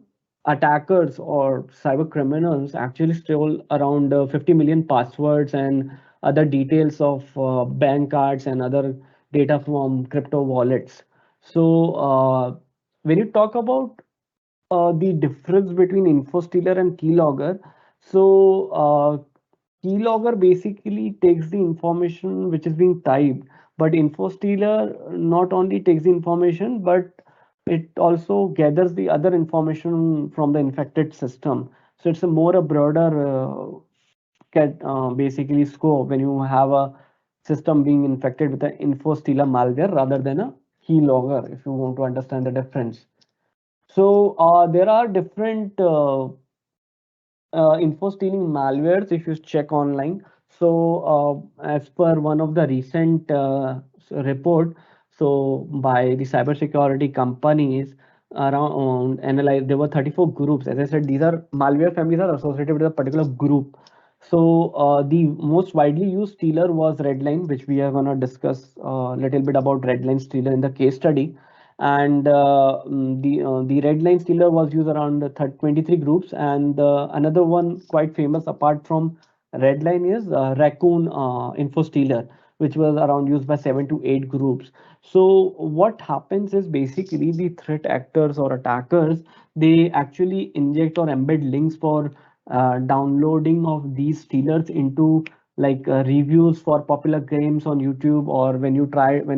attackers or cyber criminals actually stole around 50 million passwords and other details of bank cards and other data from crypto wallets. So when you talk about the difference between InfoStealer and Keylogger. So, Keylogger basically takes the information which is being typed, but InfoStealer not only takes the information, but it also gathers the other information from the infected system. So it's a more a broader basically scope when you have a system being infected with an InfoStealer malware rather than a Keylogger, if you want to understand the difference. So there are different info stealing malwares if you check online. So as per one of the recent report, so by the cybersecurity companies around analyze, there were 34 groups. As I said, these are malware families are associated with a particular group. So the most widely used stealer was Redline, which we are going to discuss a little bit about Redline stealer in the case study. And the red line stealer was used around 23 groups, and another one quite famous apart from red line is raccoon info stealer, which was around used by 7 to 8 groups. So what happens is basically the threat actors or attackers, they actually inject or embed links for downloading of these stealers into like reviews for popular games on YouTube, or when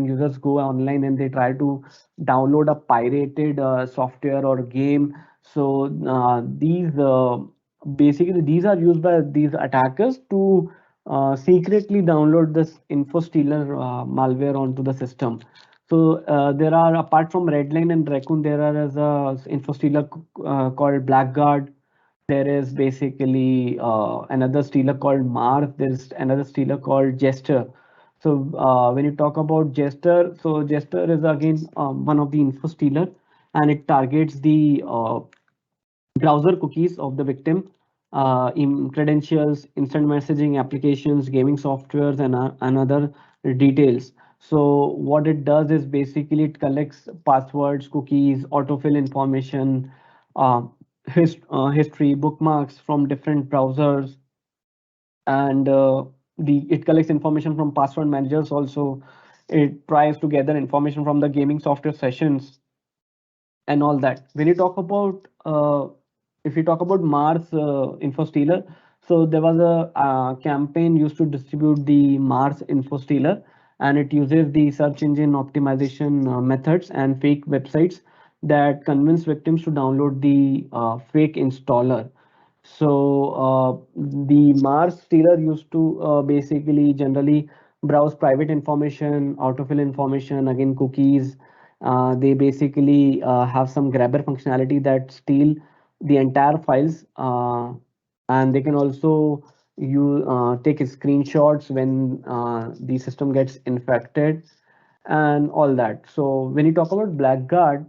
users go online and they try to download a pirated software or game. So these basically these are used by these attackers to secretly download this info stealer malware onto the system. So there are, apart from Redline and Raccoon, there are as a info stealer called Blackguard. There is basically another stealer called Marth. There's another stealer called Jester. So when you talk about Jester, so Jester is again one of the info stealer, and it targets the browser cookies of the victim, in credentials, instant messaging applications, gaming softwares, and other details. So what it does is basically it collects passwords, cookies, autofill information, uh, history, bookmarks from different browsers, and the it collects information from password managers also. It tries to gather information from the gaming software sessions and all that. When you talk about if you talk about Mars info stealer, so there was a campaign used to distribute the Mars info stealer, and it uses the search engine optimization methods and fake websites that convince victims to download the fake installer. So the Mars stealer used to basically generally browse private information, autofill information, again cookies. They basically have some grabber functionality that steal the entire files, and they can also you take screenshots when the system gets infected and all that. So when you talk about Blackguard,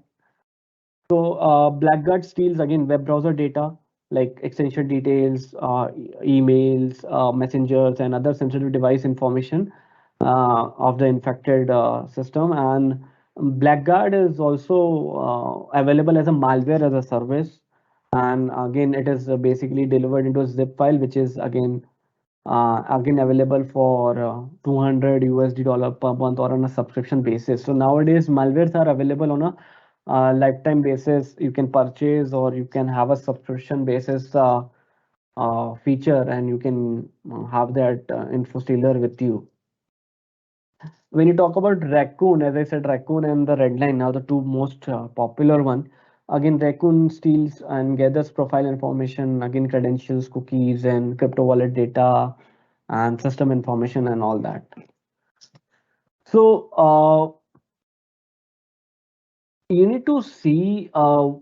So Blackguard steals again web browser data like extension details, emails, messengers, and other sensitive device information of the infected system. And Blackguard is also available as a malware as a service. And again, it is basically delivered into a zip file, which is again available for 200 USD dollar per month or on a subscription basis. So nowadays malwares are available on a lifetime basis. You can purchase or you can have a subscription basis feature, and you can have that info stealer with you. When you talk about Raccoon, as I said, Raccoon and the Redline are the two most popular one. Again, Raccoon steals and gathers profile information, again credentials, cookies, and crypto wallet data, and system information and all that. So you need to see, you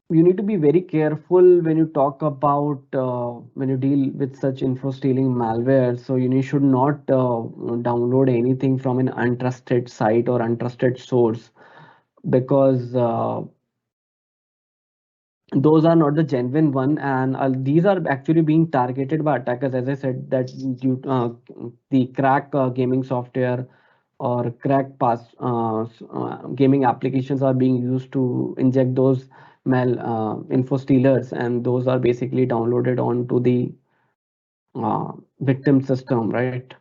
need to be very careful when you talk about when you deal with such info stealing malware. So you should not download anything from an untrusted site or untrusted source, because those are not the genuine one, and these are actually being targeted by attackers. As I said, that due the crack gaming software or crack gaming applications are being used to inject those mal info stealers, and those are basically downloaded onto the victim system, right?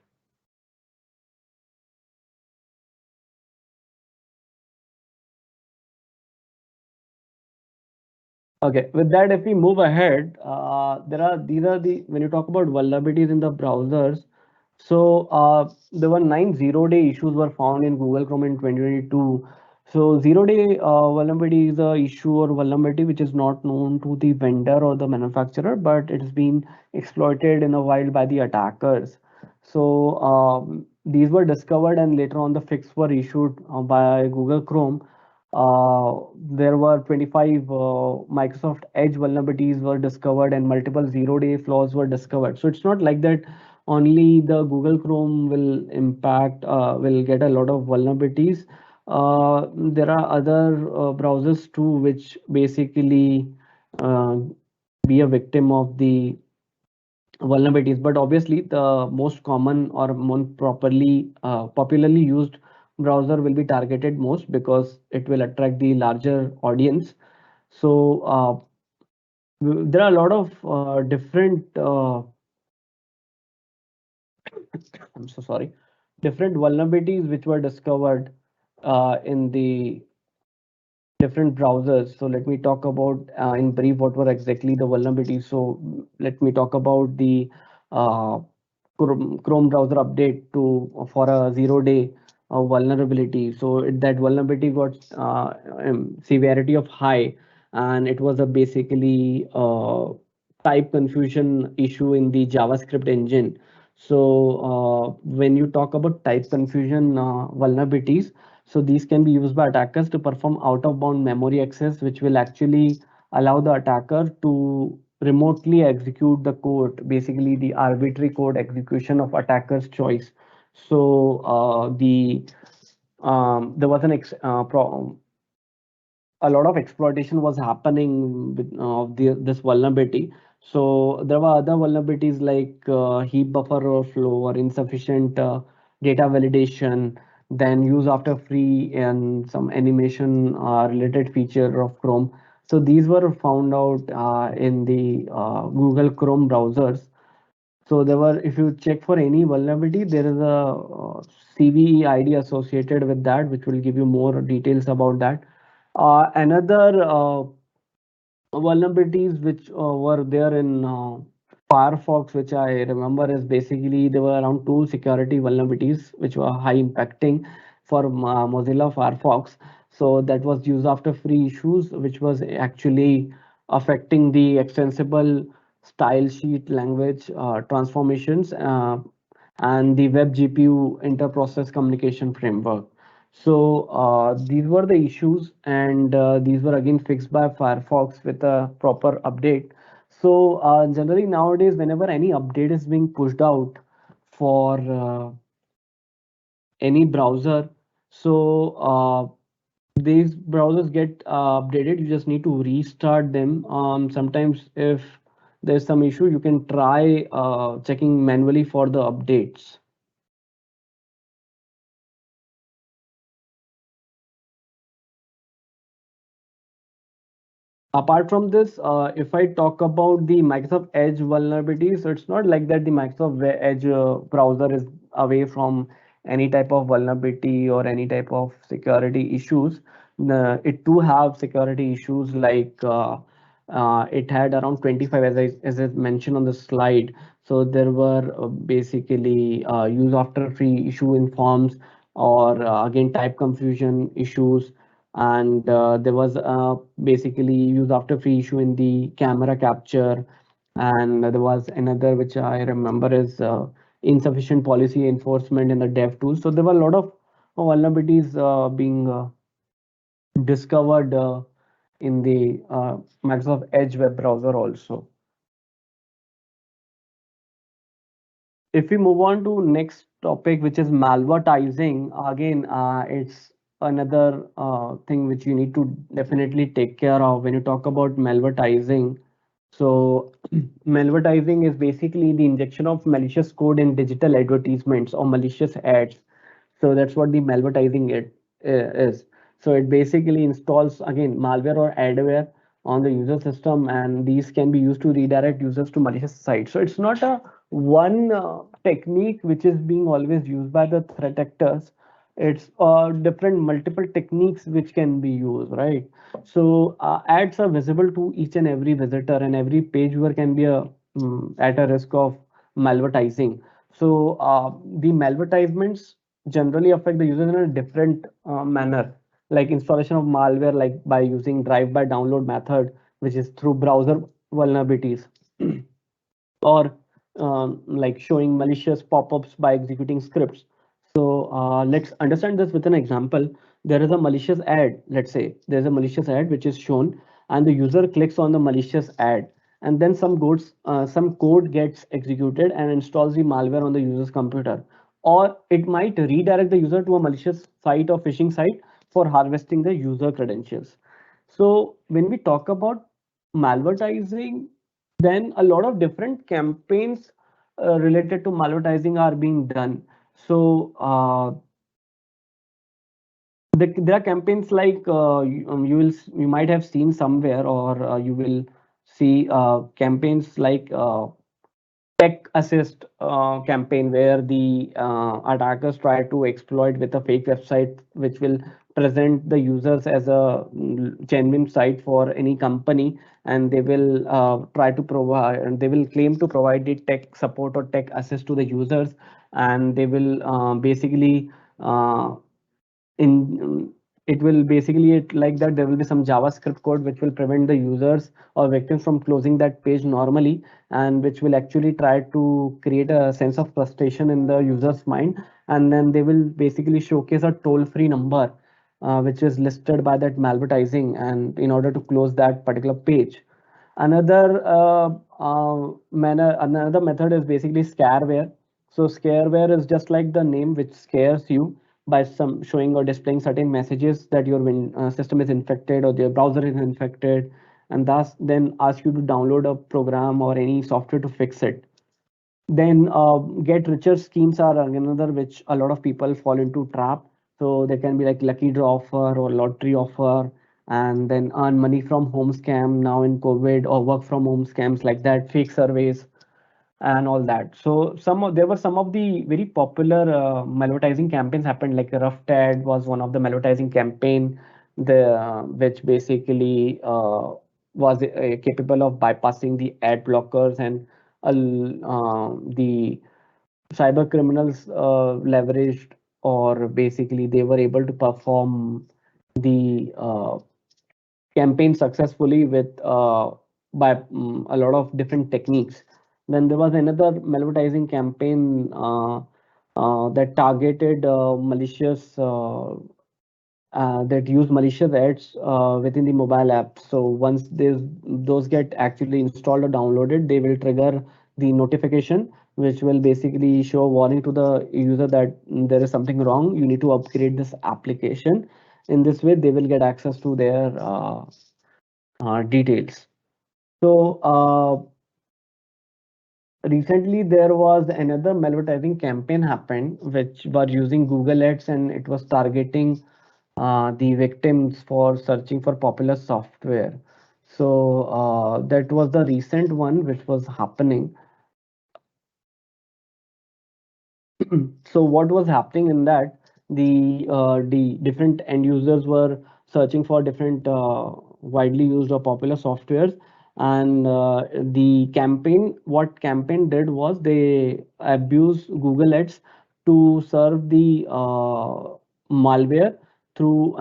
Okay, with that, if we move ahead, these are the, when you talk about vulnerabilities in the browsers, so there were 9 zero-day issues were found in Google Chrome in 2022. So zero-day vulnerability is a issue or vulnerability which is not known to the vendor or the manufacturer, but it has been exploited in the wild by the attackers. So these were discovered, and later on the fix were issued by Google Chrome. There were 25 Microsoft Edge vulnerabilities were discovered, and multiple zero-day flaws were discovered. So it's not like that only the Google Chrome will will get a lot of vulnerabilities. There are other browsers too, which basically uh, be a victim of the vulnerabilities. But obviously the most common or more properly popularly used browser will be targeted most, because it will attract the larger audience. So there are a lot of different I'm so sorry, different vulnerabilities which were discovered in the different browsers. So let me talk about in brief what were exactly the vulnerabilities. So let me talk about the uh, Chrome browser update to for a zero-day vulnerability. So that vulnerability got severity of high, and it was a basically type confusion issue in the JavaScript engine. So when you talk about type confusion vulnerabilities, so these can be used by attackers to perform out of bound memory access, which will actually allow the attacker to remotely execute the code, basically the arbitrary code execution of attacker's choice. So there was a lot of exploitation was happening with, of this vulnerability. So there were other vulnerabilities like heap buffer overflow or insufficient data validation, then use after free and some animation related feature of Chrome. So these were found out in the Google Chrome browsers. So there were, if you check for any vulnerability, there is a CVE ID associated with that, which will give you more details about that. Another vulnerabilities which were there in Firefox, which I remember, is basically there were around two security vulnerabilities which were high impacting for Mozilla Firefox. So that was use after free issues, which was actually affecting the extensible style sheet language transformations and the web GPU interprocess communication framework. So these were the issues, and these were again fixed by Firefox with a proper update. So generally nowadays, whenever any update is being pushed out for any browser, so these browsers get updated. You just need to restart them. Sometimes if there's some issue, you can try checking manually for the updates. Apart from this, if I talk about the Microsoft Edge vulnerability, so it's not like that the Microsoft Edge browser is away from any type of vulnerability or any type of security issues. It too have security issues like it had around 25, as I mentioned on the slide. So there were basically use after free issue in forms, or again type confusion issues, and there was basically use after free issue in the camera capture, and there was another which I remember is insufficient policy enforcement in the dev tools. So there were a lot of vulnerabilities being discovered in the Microsoft Edge web browser also. If we move on to next topic, which is malvertising, again, it's another thing which you need to definitely take care of when you talk about malvertising. So, malvertising is basically the injection of malicious code in digital advertisements or malicious ads. So that's what the malvertising is. So it basically installs again malware or adware on the user system, and these can be used to redirect users to malicious sites. So it's not a one technique which is being always used by the threat actors. It's different multiple techniques which can be used, right? So ads are visible to each and every visitor, and every page viewer can be at a risk of malvertising. So the malvertisements generally affect the user in a different manner, like installation of malware, like by using drive-by download method, which is through browser vulnerabilities, or like showing malicious pop-ups by executing scripts. So let's understand this with an example. There is a malicious ad. Let's say there's a malicious ad which is shown, and the user clicks on the malicious ad, and then some code gets executed and installs the malware on the user's computer, or it might redirect the user to a malicious site or phishing site for harvesting the user credentials. So when we talk about malvertising, then a lot of different campaigns related to malvertising are being done. So there are campaigns like you might have seen somewhere, or you will see campaigns like tech assist campaign, where the attackers try to exploit with a fake website which will present the users as a genuine site for any company, and they will try to provide, and they will claim to provide the tech support or tech assist to the users, and they will basically uh, in it will basically like that there will be some JavaScript code which will prevent the users or victims from closing that page normally, and which will actually try to create a sense of frustration in the user's mind, and then they will basically showcase a toll-free number which is listed by that malvertising, and in order to close that particular page. Another method is basically scareware. So scareware is just like the name, which scares you by some showing or displaying certain messages that your system is infected or your browser is infected, and thus then ask you to download a program or any software to fix it. Then get richer schemes are another which a lot of people fall into trap. So there can be like lucky draw offer or lottery offer, and then earn money from home scam now in COVID, or work from home scams like that, fake surveys and all that. So there were some of the very popular malvertising campaigns happened, like Rough Tad was one of the malvertising campaign, the which basically was capable of bypassing the ad blockers, and the cyber criminals leveraged, or basically they were able to perform the campaign successfully with by a lot of different techniques. Then there was another malvertising campaign that targeted malicious that use malicious ads within the mobile app. So once those get actually installed or downloaded, they will trigger the notification, which will basically show a warning to the user that there is something wrong. You need to upgrade this application, In this way, they will get access to their details. So recently there was another malvertising campaign happened, which were using Google Ads, and it was targeting the victims for searching for popular software. So that was the recent one which was happening. So what was happening in that, the different end users were searching for different widely used or popular softwares, and the campaign, what campaign did was they abused Google Ads to serve the malware through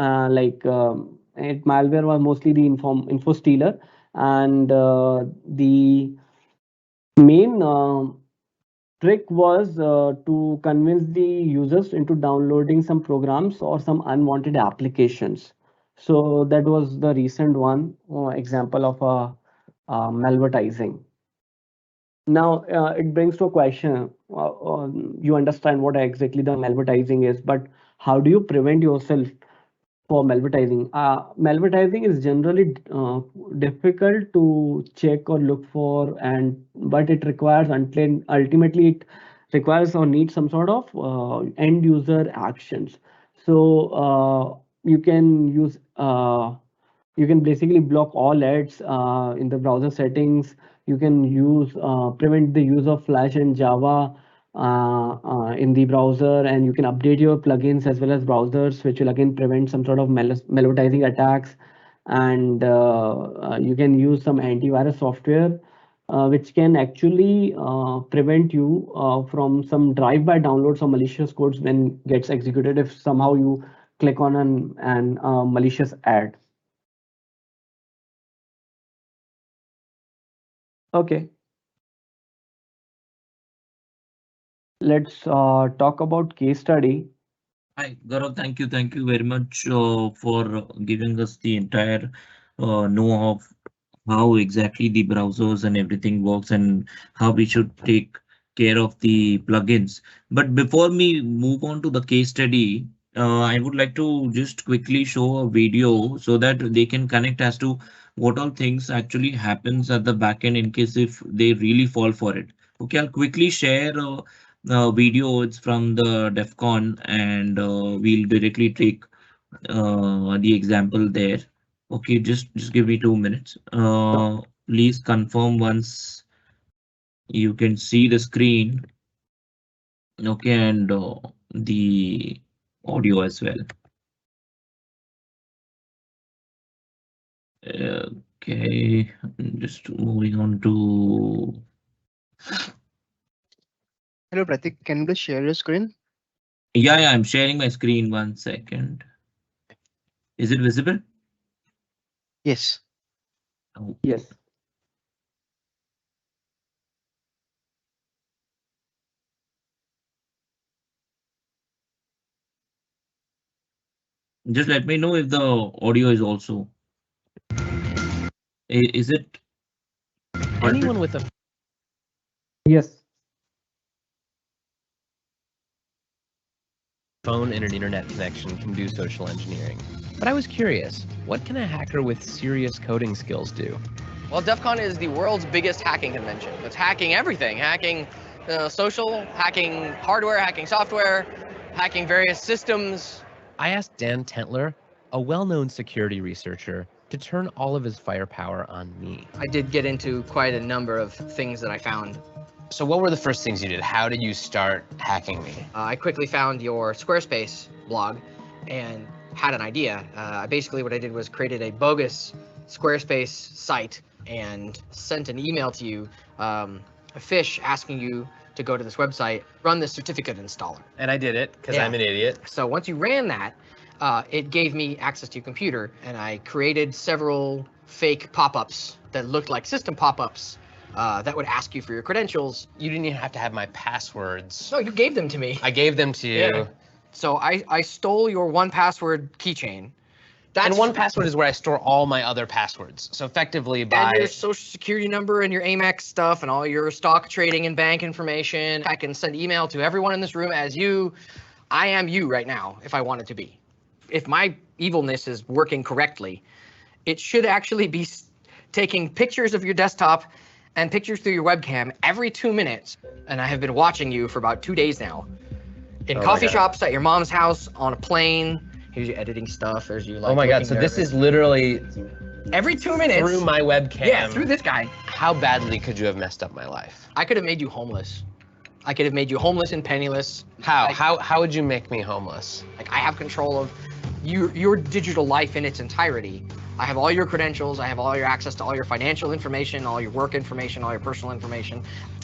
malware was mostly the info stealer, and the main trick was to convince the users into downloading some programs or some unwanted applications. So that was the recent one example of a malvertising. Now it brings to a question. You understand what exactly the malvertising is, but how do you prevent yourself for malvertising? Malvertising is generally difficult to check or look for, and but it requires until ultimately it requires or needs some sort of end user actions. So you can use you can basically block all ads in the browser settings. You can use prevent the use of Flash and Java in the browser, and you can update your plugins as well as browsers, which will again prevent some sort of malvertising attacks. And you can use some antivirus software which can actually prevent you from some drive-by downloads or malicious codes when gets executed if somehow you click on an malicious ad. Okay, let's talk about case study. Hi, Gaurav. Thank you very much for giving us the entire know of how exactly the browsers and everything works and how we should take care of the plugins. But before we move on to the case study, I would like to just quickly show a video so that they can connect as to what all things actually happens at the back end in case if they really fall for it. Okay, I'll quickly share a video. It's from the DEF CON and we'll directly take the example there. Okay, just give me 2 minutes. So, Please confirm once you can see the screen. Okay, and the audio as well. Okay, just moving on to. Hello, Pratik. Can you please share your screen? Yeah, I'm sharing my screen. 1 second. Is it visible? Yes. Oh, yes. just let me know if the audio is also. Is it Anyone altered? with a Yes. phone and an internet connection can do social engineering. But I was curious, what can a hacker with serious coding skills do? Well, DEF CON is the world's biggest hacking convention. It's hacking everything, hacking social, hacking hardware, hacking software, hacking various systems. I asked Dan Tentler, a well-known security researcher, to turn all of his firepower on me. I did get into quite a number of things that I found. So what were the first things you did? How did you start hacking me? I quickly found your Squarespace blog and had an idea. Basically what I did was created a bogus Squarespace site and sent an email to you, a fish asking you to go to this website, run this certificate installer. And I did it because Yeah. I'm an idiot. So once you ran that, it gave me access to your computer, and I created several fake pop-ups that looked like system pop-ups that would ask you for your credentials. You didn't even have to have my passwords. No, you gave them to me. I gave them to you. Yeah. So I stole your 1Password keychain. And 1Password is where I store all my other passwords. So effectively And by your social security number and your Amex stuff and all your stock trading and bank information. I can send email to everyone in this room as you. I am you right now if I wanted to be. If my evilness is working correctly, it should actually be taking pictures of your desktop and pictures through your webcam every 2 minutes. And I have been watching you for about 2 days now. In coffee shops, at your mom's house, on a plane. Here's you editing stuff. There's you like. Oh my god, looking so this nervous. is literally every 2 minutes through my webcam. Yeah, through this guy. How badly could you have messed up my life? I could have made you homeless. I could have made you homeless and penniless. How? Like, How would you make me homeless? Like, I have control of your digital life in its entirety. I have all your credentials. I have all your access to all your financial information, all your work information, all your personal information.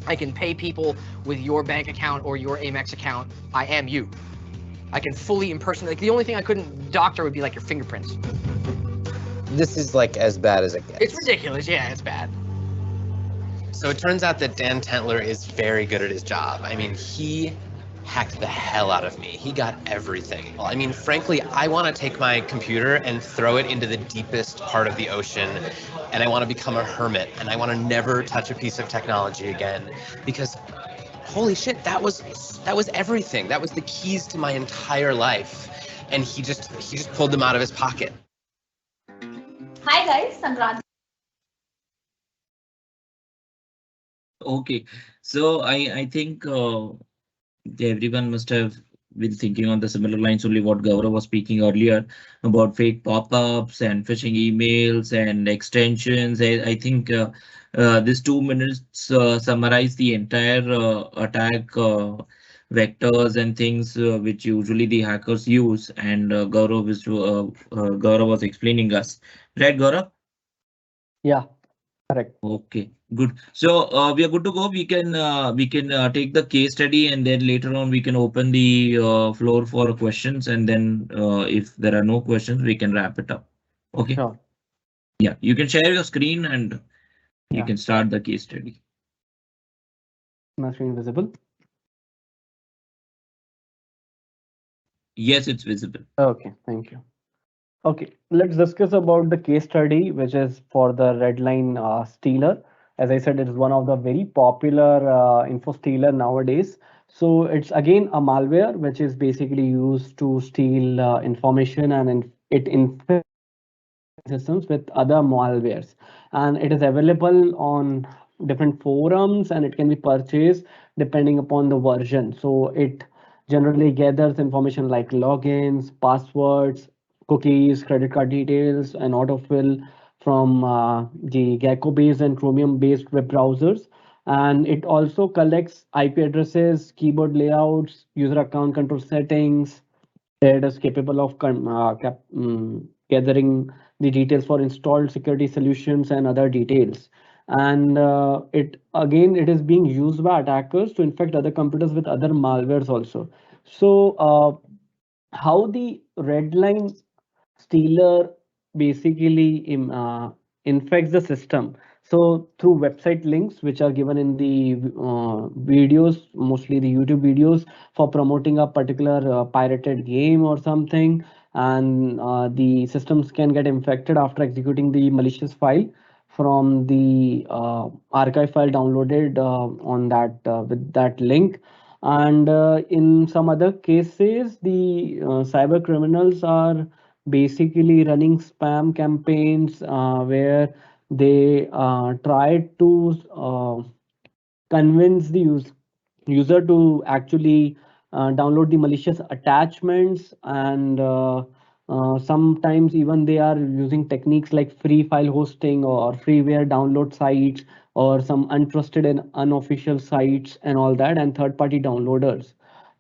I can pay people with your bank account or your Amex account. I am you. I can fully impersonate. Like, the only thing I couldn't doctor would be like your fingerprints. This is like as bad as it gets. It's ridiculous. Yeah, it's bad. So it turns out that Dan Tentler is very good at his job. I mean, he hacked the hell out of me. He got everything. Well, I mean, frankly, I want to take my computer and throw it into the deepest part of the ocean, and I want to become a hermit, and I want to never touch a piece of technology again, because holy shit, that was everything. That was the keys to my entire life, and he just pulled them out of his pocket. Hi guys, I'm Radha. Okay, so I think everyone must have been thinking on the similar lines only what Gaurav was speaking earlier about fake pop-ups and phishing emails and extensions. I think this 2 minutes summarize the entire attack vectors and things which usually the hackers use, and Gaurav was explaining us, right, Gaurav? Yeah, correct. Okay, good. So we are good to go. We can take the case study, and then later on we can open the floor for questions, and then if there are no questions, we can wrap it up. Okay. Sure. Yeah, you can share your screen and you Yeah. can start the case study. My screen visible? Yes, it's visible. Okay, thank you. Okay, let's discuss about the case study, which is for the Redline stealer. As I said, it's one of the very popular info stealer nowadays. So it's again a malware which is basically used to steal information, and it infects systems with other malwares. And it is available on different forums, and it can be purchased depending upon the version. So it generally gathers information like logins, passwords, cookies, credit card details, and autofill from the Gecko-based and Chromium-based web browsers. And it also collects IP addresses, keyboard layouts, user account control settings. It is capable of gathering the details for installed security solutions and other details. And it is being used by attackers to infect other computers with other malwares also. So how the Redline stealer basically infects the system? So through website links which are given in the videos, mostly the YouTube videos, for promoting a particular pirated game or something, and the systems can get infected after executing the malicious file from the archive file downloaded on that with that link. And in some other cases, the cyber criminals are basically running spam campaigns where they try to convince the user to actually download the malicious attachments, and sometimes even they are using techniques like free file hosting or freeware download sites or some untrusted and unofficial sites and all that, and third party downloaders.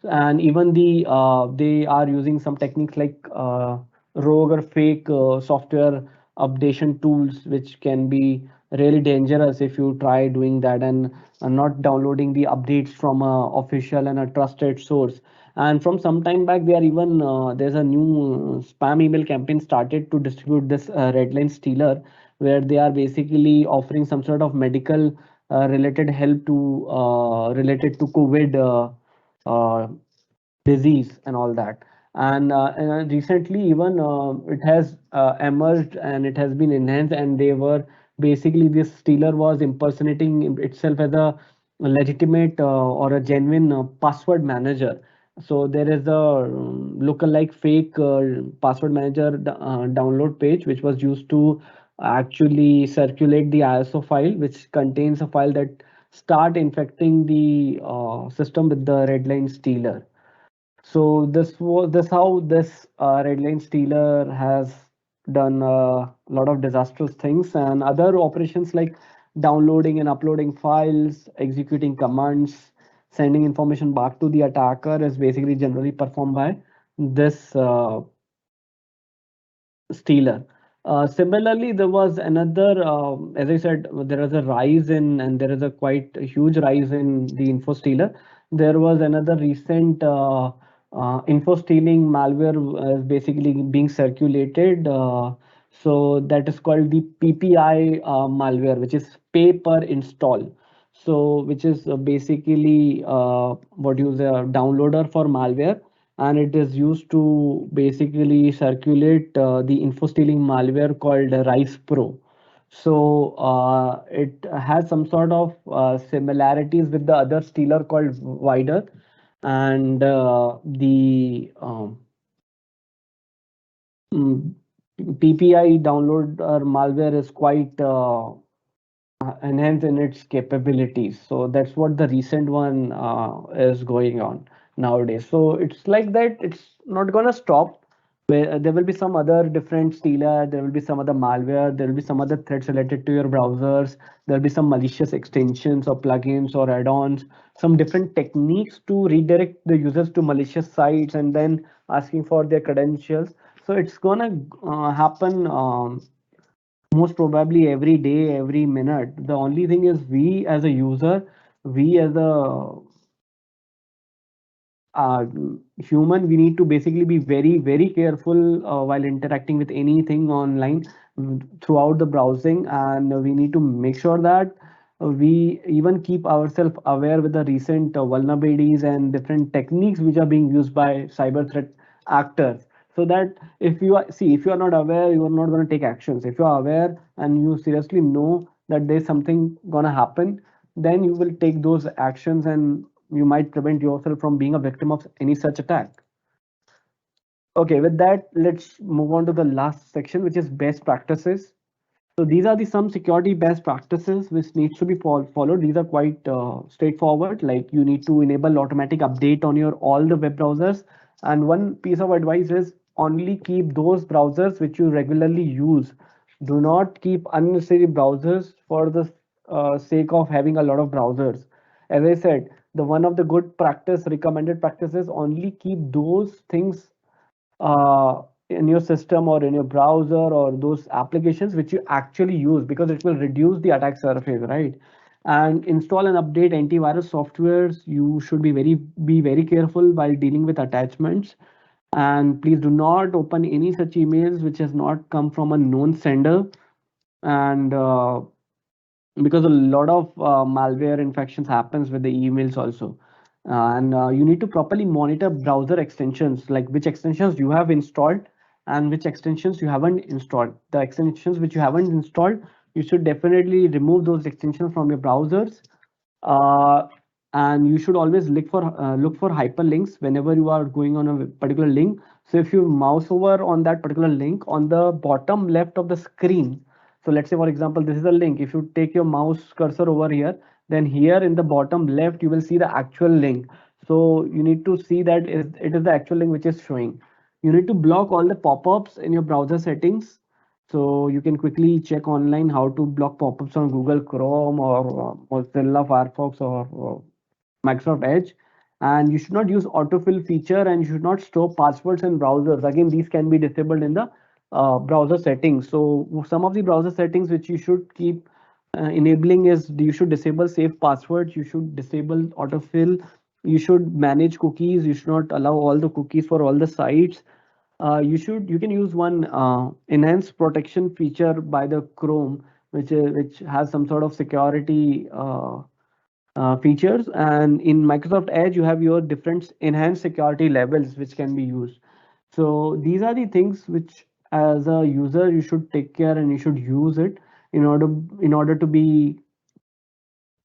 And even they are using some techniques like rogue or fake software updation tools, which can be really dangerous if you try doing that and not downloading the updates from a official and a trusted source. And from some time back, they are even there's a new spam email campaign started to distribute this Redline stealer, where they are basically offering some sort of medical related help to related to COVID disease and all that. And recently even it has emerged and it has been enhanced, and they were basically, this stealer was impersonating itself as a legitimate or a genuine password manager. So there is a lookalike fake password manager download page, which was used to actually circulate the ISO file, which contains a file that start infecting the system with the red line stealer. So this how this red line stealer has done a lot of disastrous things, and other operations like downloading and uploading files, executing commands, sending information back to the attacker is basically generally performed by this Steeler. Similarly, there was another, as I said, there is a rise in, and there is a quite a huge rise in the info stealer. There was another recent info stealing malware basically being circulated. So that is called the PPI malware, which is pay per install. So which is basically what you say a downloader for malware, and it is used to basically circulate the info stealing malware called Rice Pro. So it has some sort of similarities with the other stealer called Wider, and the mm, PPI download or malware is quite enhance in its capabilities. So that's what the recent one is going on nowadays. So it's like that. It's not gonna stop. There will be some other different stealer. There will be some other malware. There will be some other threats related to your browsers. There will be some malicious extensions or plugins or add-ons. Some different techniques to redirect the users to malicious sites and then asking for their credentials. So it's gonna happen. Most probably every day, every minute. The only thing is we as a user, we as a uh, human, we need to basically be very, very careful while interacting with anything online throughout the browsing, and we need to make sure that we even keep ourselves aware with the recent vulnerabilities and different techniques which are being used by cyber threat actors. So that if you are see if you are not aware, you are not going to take actions. If you are aware and you seriously know that there's something going to happen, then you will take those actions and you might prevent yourself from being a victim of any such attack. Okay, with that, let's move on to the last section, which is best practices. So these are the some security best practices which needs to be followed. These are quite straightforward. Like you need to enable automatic update on your all the web browsers. And one piece of advice is only keep those browsers which you regularly use. Do not keep unnecessary browsers for the sake of having a lot of browsers. As I said, the one of the good practice recommended practices only keep those things in your system or in your browser or those applications which you actually use, because it will reduce the attack surface, right? And install and update antivirus softwares. You should be very careful while dealing with attachments, and please do not open any such emails which has not come from a known sender. And because a lot of malware infections happens with the emails also. And you need to properly monitor browser extensions, like which extensions you have installed and which extensions you haven't installed. The extensions which you haven't installed, you should definitely remove those extensions from your browsers. uh, and you should always look for hyperlinks whenever you are going on a particular link. So if you mouse over on that particular link on the bottom left of the screen, so let's say for example this is a link. If you take your mouse cursor over here, then here in the bottom left you will see the actual link. So you need to see that it is the actual link which is showing. You need to block all the pop-ups in your browser settings. So you can quickly check online how to block pop-ups on Google Chrome or Mozilla Firefox or Microsoft Edge. And you should not use autofill feature, and you should not store passwords in browsers. Again, these can be disabled in the browser settings. So some of the browser settings which you should keep enabling is you should disable safe passwords, you should disable autofill, you should manage cookies, you should not allow all the cookies for all the sites. You can use one enhanced protection feature by the Chrome, which has some sort of security features. And in Microsoft Edge, you have your different enhanced security levels which can be used. So these are the things which, as a user, you should take care and you should use it in order to be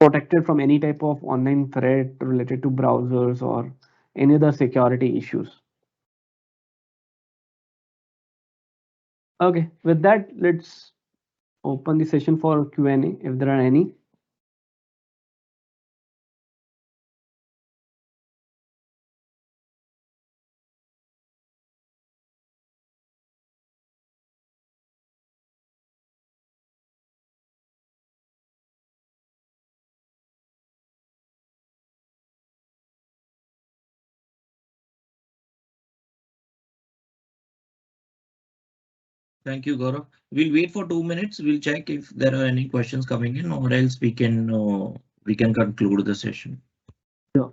protected from any type of online threat related to browsers or any other security issues. Okay, with that, let's open the session for Q&A if there are any. Thank you, Gaurav. We'll wait for 2 minutes. We'll check if there are any questions coming in, or else we can conclude the session. Sure.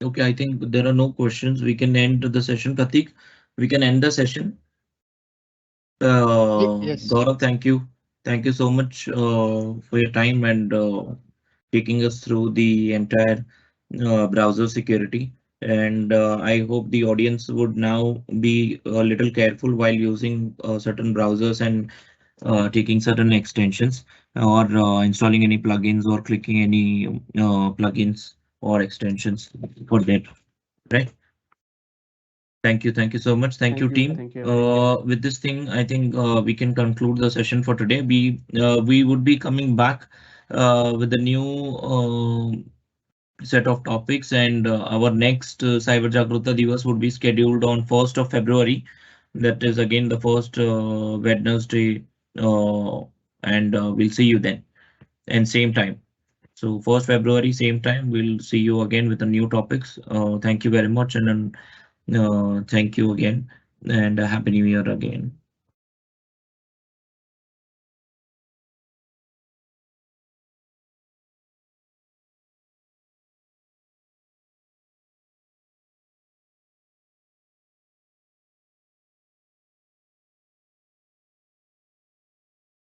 Okay, I think there are no questions. We can end the session. Katik, we can end the session. Yes. Gaurav, thank you. Thank you so much for your time and taking us through the entire browser security. And I hope the audience would now be a little careful while using certain browsers and taking certain extensions, or installing any plugins, or clicking any plugins or extensions for that. Right? Thank you so much. Thank you, team. Thank you, everyone. With this thing, I think we can conclude the session for today. We would be coming back with a new set of topics, and our next Cyber Jaagrookta Diwas would be scheduled on 1st of February. That is again the first Wednesday, uh, and we'll see you then, and same time. So 1st February, same time, we'll see you again with the new topics. Thank you very much, and thank you again, and a happy new year again.